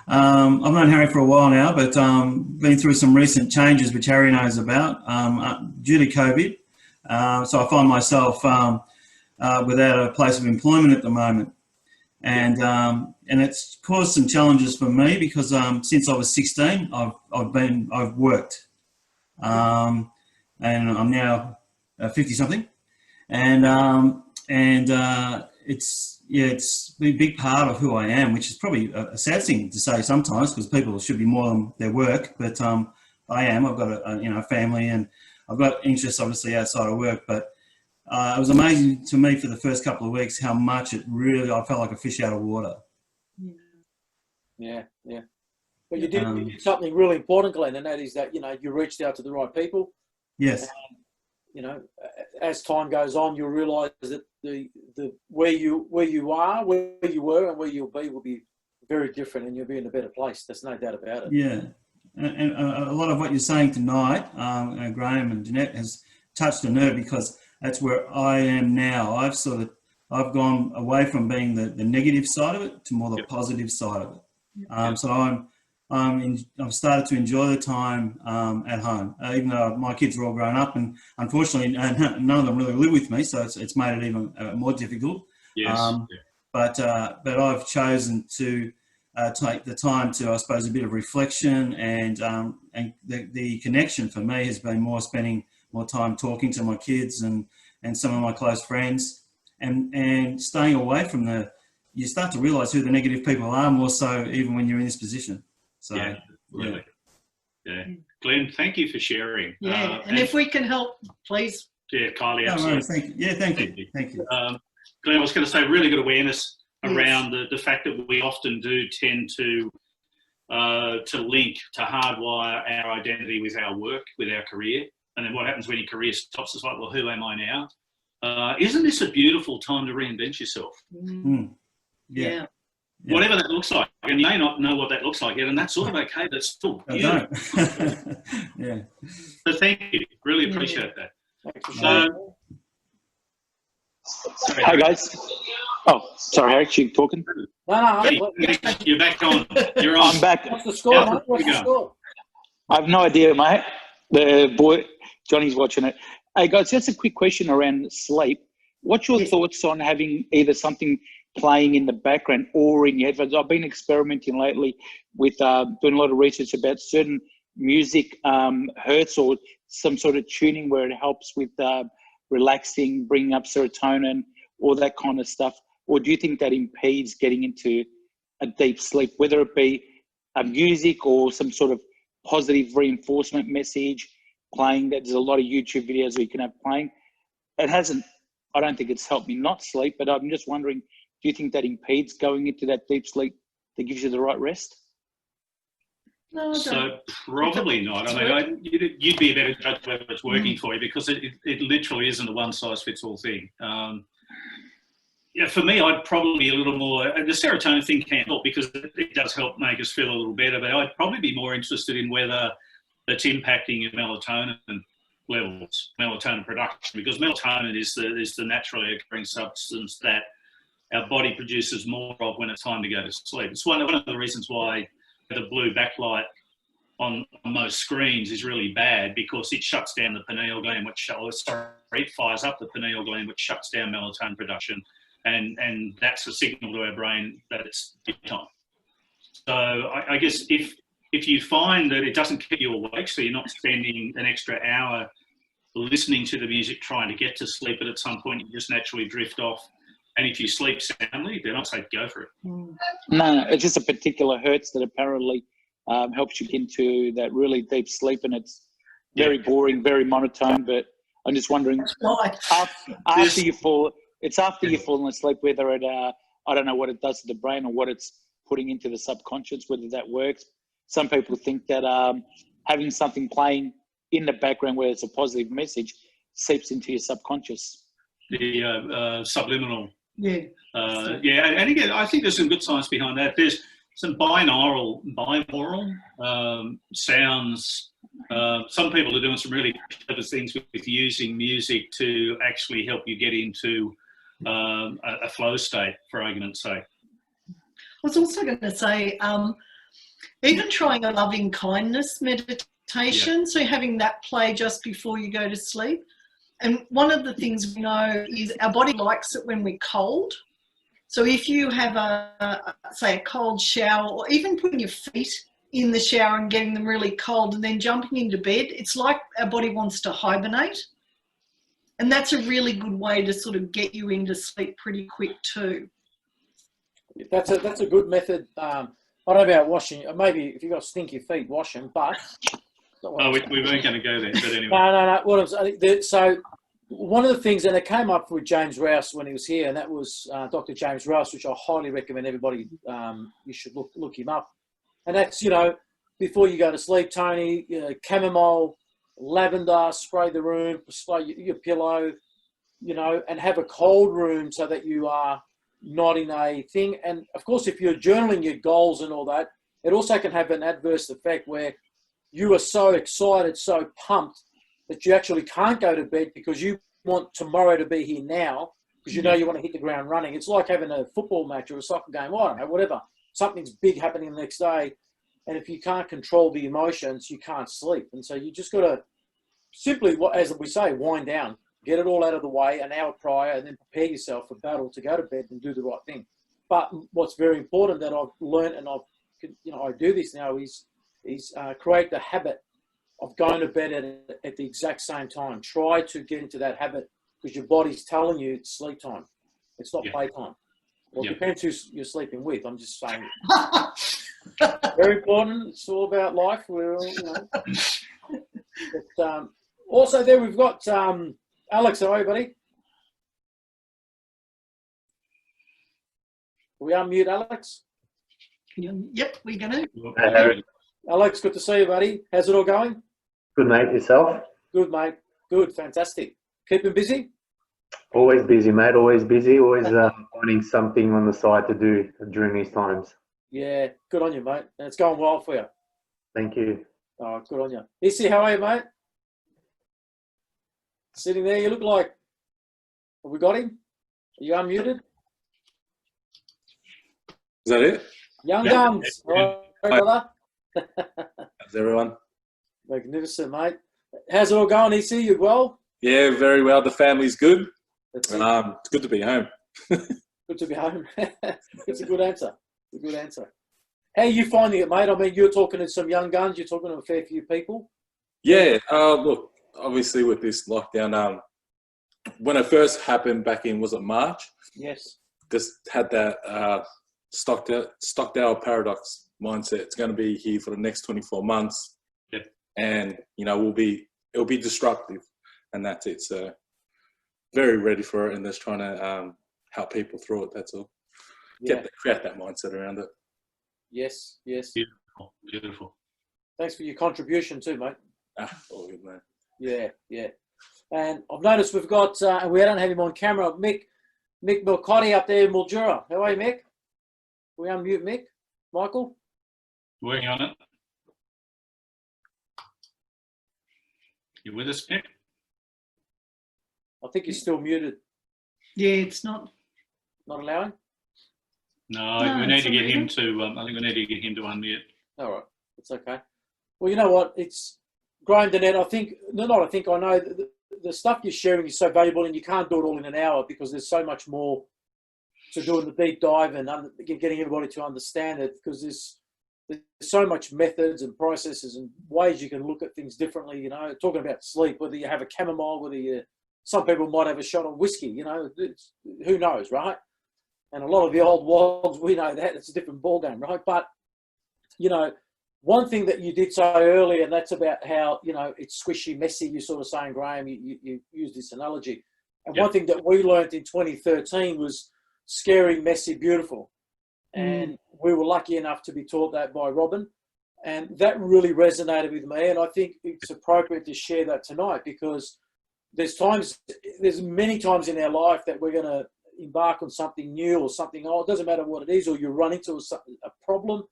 I've known Harry for a while now, but been through some recent changes which Harry knows about due to COVID. So I find myself without a place of employment at the moment, and it's caused some challenges for me because since I was 16, I've worked, and I'm now 50 something, and it's a big part of who I am, which is probably a sad thing to say sometimes because people should be more than their work, but I am. I've got a family and I've got interests obviously outside of work, but it was amazing to me for the first couple of weeks how much I felt like a fish out of water. Yeah. But you did something really important, Glenn, and that is that, you reached out to the right people. Yes. And, as time goes on, you'll realise that the where you are, where you were, and where you'll be will be very different, and you'll be in a better place. There's no doubt about it. Yeah, and a lot of what you're saying tonight, Graham and Jeanette, has touched a nerve, because that's where I am now. I've gone away from being the negative side of it to more the positive side of it. So I've started to enjoy the time at home, even though my kids are all grown up, and unfortunately none of them really live with me, so it's made it even more difficult. Yes. But I've chosen to take the time to, I suppose, a bit of reflection, and the connection for me has been more spending more time talking to my kids and some of my close friends, and staying away from you start to realise who the negative people are, more so even when you're in this position. So, yeah, absolutely. Yeah. Glenn, thank you for sharing. Yeah, and if we can help, please. Yeah, Kylie, no absolutely. worries, thank you. Yeah, thank you. Glenn, I was going to say, really good awareness around the fact that we often do tend to link, to hardwire our identity with our work, with our career. And then what happens when your career stops? It's like, well, who am I now? Isn't this a beautiful time to reinvent yourself? Yeah. Whatever that looks like. And you may not know what that looks like yet, and that's sort of okay, but it's still beautiful. Yeah. So thank you. Really appreciate that. Sorry, hi, guys. Oh, sorry, Harry, you talking? No, you're back on. You're on. I'm back. What's the score, mate? What's the score? I have no idea, mate. The boy, Johnny's watching it. Hey, guys, just a quick question around sleep. What's your thoughts on having either something playing in the background or in your headphones? I've been experimenting lately with doing a lot of research about certain music hertz or some sort of tuning where it helps with relaxing, bringing up serotonin, all that kind of stuff. Or do you think that impedes getting into a deep sleep, whether it be a music or some sort of positive reinforcement message playing? There's a lot of YouTube videos where you can have playing. It hasn't, I don't think it's helped me not sleep, but I'm just wondering, do you think that impedes going into that deep sleep that gives you the right rest? No, so probably not. I mean, you'd be a better judge whether it's working for you, because it literally isn't a one-size-fits-all thing. Yeah, for me, I'd probably be a little more, the serotonin thing can help because it does help make us feel a little better, but I'd probably be more interested in whether it's impacting your melatonin levels, melatonin production, because melatonin is the naturally occurring substance that our body produces more of when it's time to go to sleep. It's one of the reasons why the blue backlight on most screens is really bad, because it shuts down the pineal gland, it fires up the pineal gland, which shuts down melatonin production. And that's a signal to our brain that it's bedtime. So I guess if you find that it doesn't keep you awake, so you're not spending an extra hour listening to the music trying to get to sleep, but at some point you just naturally drift off. And if you sleep soundly, then I'd say go for it. No, it's just a particular hertz that apparently helps you get into that really deep sleep, and it's very boring, very monotone. But I'm just wondering, after you fall, it's after you've fallen asleep, whether it, I don't know what it does to the brain or what it's putting into the subconscious, whether that works. Some people think that having something playing in the background where it's a positive message seeps into your subconscious. The subliminal. Yeah. And again, I think there's some good science behind that. There's some binaural sounds. Some people are doing some really clever things with using music to actually help you get into a flow state, for argument's sake. I was also going to say, even trying a loving kindness meditation, so having that play just before you go to sleep. And one of the things we know is our body likes it when we're cold. So if you have say a cold shower, or even putting your feet in the shower and getting them really cold and then jumping into bed, it's like our body wants to hibernate. And that's a really good way to sort of get you into sleep pretty quick too. That's a good method. I don't know about washing. Maybe if you've got stinky feet, wash them, but... we weren't going to go there, but anyway. No. What I'm saying, so one of the things, and it came up with James Rouse when he was here, and that was Dr. James Rouse, which I highly recommend everybody, you should look him up. And that's, before you go to sleep, Tony, chamomile, lavender, spray the room, spray your pillow, you know, and have a cold room so that you are not in a thing. And of course, if you're journaling your goals and all that, it also can have an adverse effect where you are so excited, so pumped that you actually can't go to bed because you want tomorrow to be here now because you know you want to hit the ground running. It's like having a football match or a soccer game, I don't know, whatever. Something's big happening the next day. And if you can't control the emotions, you can't sleep. And so you just got to simply, as we say, wind down, get it all out of the way an hour prior, and then prepare yourself for battle to go to bed and do the right thing. But what's very important that I've learned, and I do this now, is create the habit of going to bed at the exact same time. Try to get into that habit because your body's telling you it's sleep time. It's not playtime. Well, it depends who you're sleeping with. I'm just saying. Very important. It's all about life. We're all, you know. But, also, there we've got Alex. How are you, buddy? Can we unmute Alex? Yep, we're going to. Hey, Harry. Alex, good to see you, buddy. How's it all going? Good, mate. Yourself? Good, mate. Good. Fantastic. Keeping busy? Always busy, mate. Always busy. Always finding something on the side to do during these times. Yeah. Good on you, mate. And it's going well for you. Thank you. Oh, good on you. Issy, how are you, mate? Sitting there, you look like... Have we got him? Are you unmuted? Is that it? Young Guns. All right, brother. How's everyone? Magnificent, mate. How's it all going, Issy? You well? Yeah, very well. The family's good. That's it. It's good to be home. Good to be home. It's a good answer. It's a good answer. How are you finding it, mate? I mean, you're talking to some young guns. You're talking to a fair few people. Yeah. Look, obviously with this lockdown, when it first happened back in, was it March? Yes. Just had that Stockdale paradox mindset. It's going to be here for the next 24 months. Yep. And, you know, it'll be disruptive. And that's it. So very ready for it and just trying to help people through it. That's all. Yeah. Create that mindset around it. Yes. Yes. Beautiful. Beautiful. Thanks for your contribution too, mate. All good, man. Yeah. Yeah. And I've noticed we've got, and we don't have him on camera, Mick Milcotti up there in Mildura. How are you, Mick? Can we unmute Mick? Michael? Working on it. You with us, Mick? I think he's still muted. Yeah, it's not. Not allowing? No, No, we need it's to get okay. him to. I think we need to get him to unmute. All right. It's okay. Well, you know what? It's growing the net. I know the stuff you're sharing is so valuable and you can't do it all in an hour because there's so much more to do in the deep dive and getting everybody to understand it because there's so much methods and processes and ways you can look at things differently, you know, talking about sleep, whether you have a chamomile, some people might have a shot of whiskey, you know, who knows, right? And a lot of the old wogs, we know that it's a different ballgame, right? But, you know, one thing that you did say earlier, and that's about how, you know, it's squishy, messy, you're sort of saying, Graham, you used this analogy. And one thing that we learned in 2013 was scary, messy, beautiful. And we were lucky enough to be taught that by Robin. And that really resonated with me. And I think it's appropriate to share that tonight because there's many times in our life that we're going to embark on something new or something old. It doesn't matter what it is, or you run into a problem,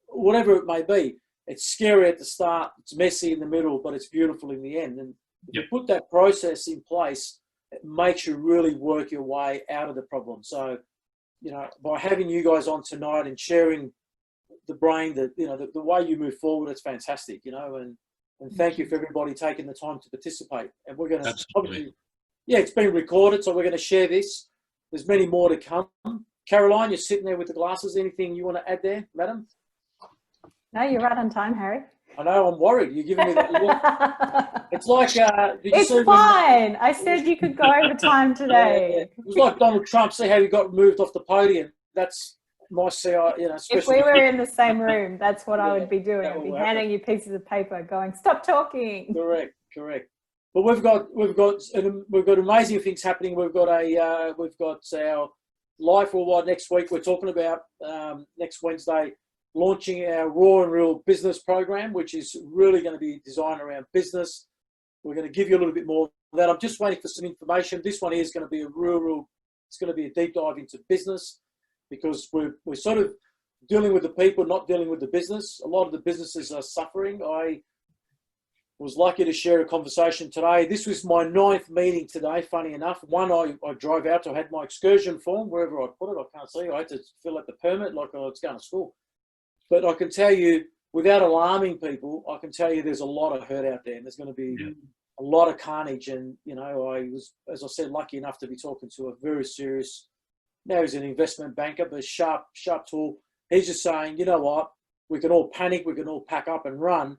whatever it may be. It's scary at the start, it's messy in the middle, but it's beautiful in the end. And if you put that process in place, it makes you really work your way out of the problem. So, you know, by having you guys on tonight and sharing the brain, the way you move forward, it's fantastic, you know, and thank you for everybody taking the time to participate. And we're going to, obviously, it's been recorded, so we're going to share this. There's many more to come. Caroline, you're sitting there with the glasses. Anything you want to add there, madam? No, you're right on time, Harry. I know, I'm worried. You're giving me that look. It's like, it's fine. I said you could go over time today. It was like Donald Trump. See how he got moved off the podium. That's my CI, you know. If we were in the same room, that's what I would be doing. I'd be handing you pieces of paper, going, "Stop talking." Correct. But we've got amazing things happening. We've got our Life Worldwide next week. We're talking about next Wednesday launching our Raw and Real business program, which is really going to be designed around business. We're going to give you a little bit more that. I'm just waiting for some information. This one here is going to be it's going to be a deep dive into business, because we're sort of dealing with the people, not dealing with the business. A lot of the businesses are suffering. I was lucky to share a conversation today. This was my 9th meeting today, funny enough. One, I drove out to, I had my excursion form, wherever I put it, I can't see. I had to fill out the permit like I was going to school. But I can tell you, without alarming people, I can tell you there's a lot of hurt out there, and there's going to be a lot of carnage. And, you know, I was, as I said, lucky enough to be talking to a very serious, now he's an investment banker, but sharp tool. He's just saying, you know what, we can all panic, we can all pack up and run,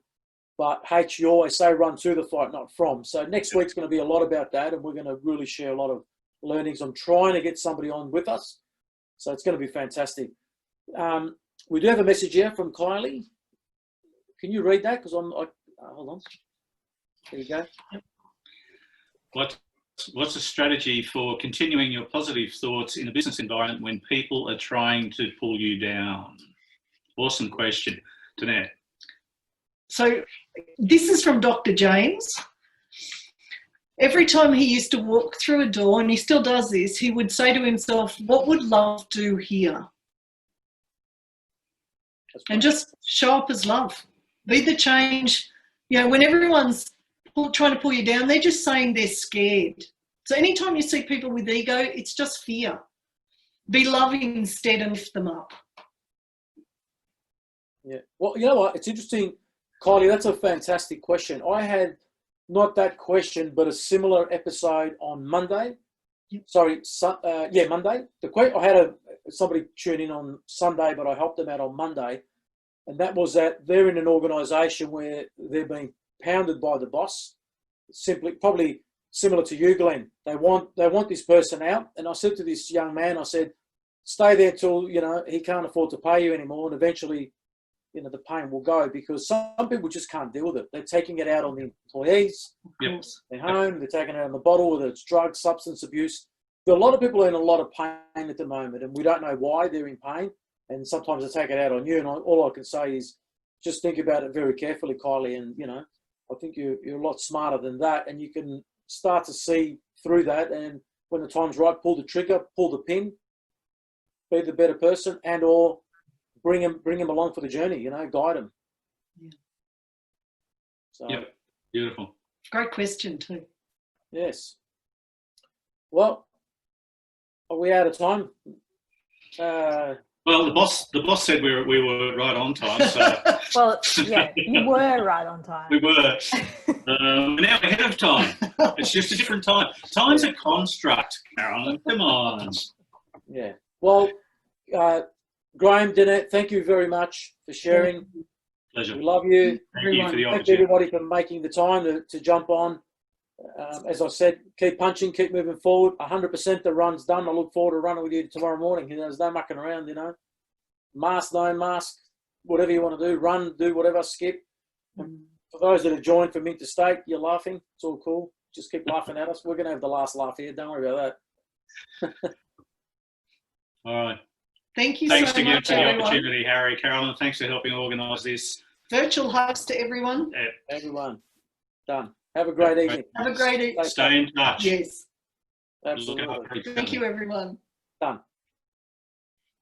but H, you always say run to the fight, not from. So next week's going to be a lot about that, and we're going to really share a lot of learnings. I'm trying to get somebody on with us, so it's going to be fantastic. We do have a message here from Kylie. Can you read that? Because hold on. There you go. What's the strategy for continuing your positive thoughts in a business environment when people are trying to pull you down? Awesome question, Danette. So this is from Dr. James. Every time he used to walk through a door, and he still does this, he would say to himself, what would love do here? And just show up as love. Be the change. You know, when everyone's trying to pull you down, they're just saying they're scared. So anytime you see people with ego, it's just fear. Be loving instead and lift them up. Yeah. Well, you know what? It's interesting, Kylie, that's a fantastic question. I had not that question, but a similar episode on Monday. Yep. Sorry, Monday. I had somebody tune in on Sunday, but I helped them out on Monday. And that was that they're in an organisation where they're being pounded by the boss, probably similar to you, Glenn. They want this person out. And I said to this young man, I said, stay there till, you know, he can't afford to pay you anymore. And eventually, you know, the pain will go, because some people just can't deal with it. They're taking it out on the employees. Yep. They're home. They're taking it out on the bottle, whether it's drugs, substance abuse. But a lot of people are in a lot of pain at the moment, and we don't know why they're in pain. And sometimes they take it out on you. And all I can say is just think about it very carefully, Kylie. And, you know, I think you're a lot smarter than that. And you can start to see through that. And when the time's right, pull the trigger, pull the pin, be the better person, and or bring him along for the journey, you know, guide him. Yeah. So, yep. Beautiful. Great question too. Yes. Well, are we out of time? Well, the boss said we were right on time. So. Well, yeah, you were right on time. We were. We're now ahead of time. It's just a different time. Time's a construct, Carolyn. Come on. Yeah. Well, Graham, Danette, thank you very much for sharing. Pleasure. We love you. Thank you for the opportunity. Thank everybody for making the time to jump on. As I said, keep punching, keep moving forward. 100% the run's done. I look forward to running with you tomorrow morning. You know, there's no mucking around, you know. Mask, no mask, whatever you want to do. Run, do whatever, skip. And for those that have joined from interstate, you're laughing. It's all cool. Just keep laughing at us. We're going to have the last laugh here. Don't worry about that. All right. Thank you thanks so again much, for the everyone. opportunity, Harry. Carolyn, thanks for helping organise this. Virtual hugs to everyone. Yeah. Everyone. Done. Have a great evening. Have a great evening. Stay in touch. Yes. Absolutely. Thank you, everyone. Done.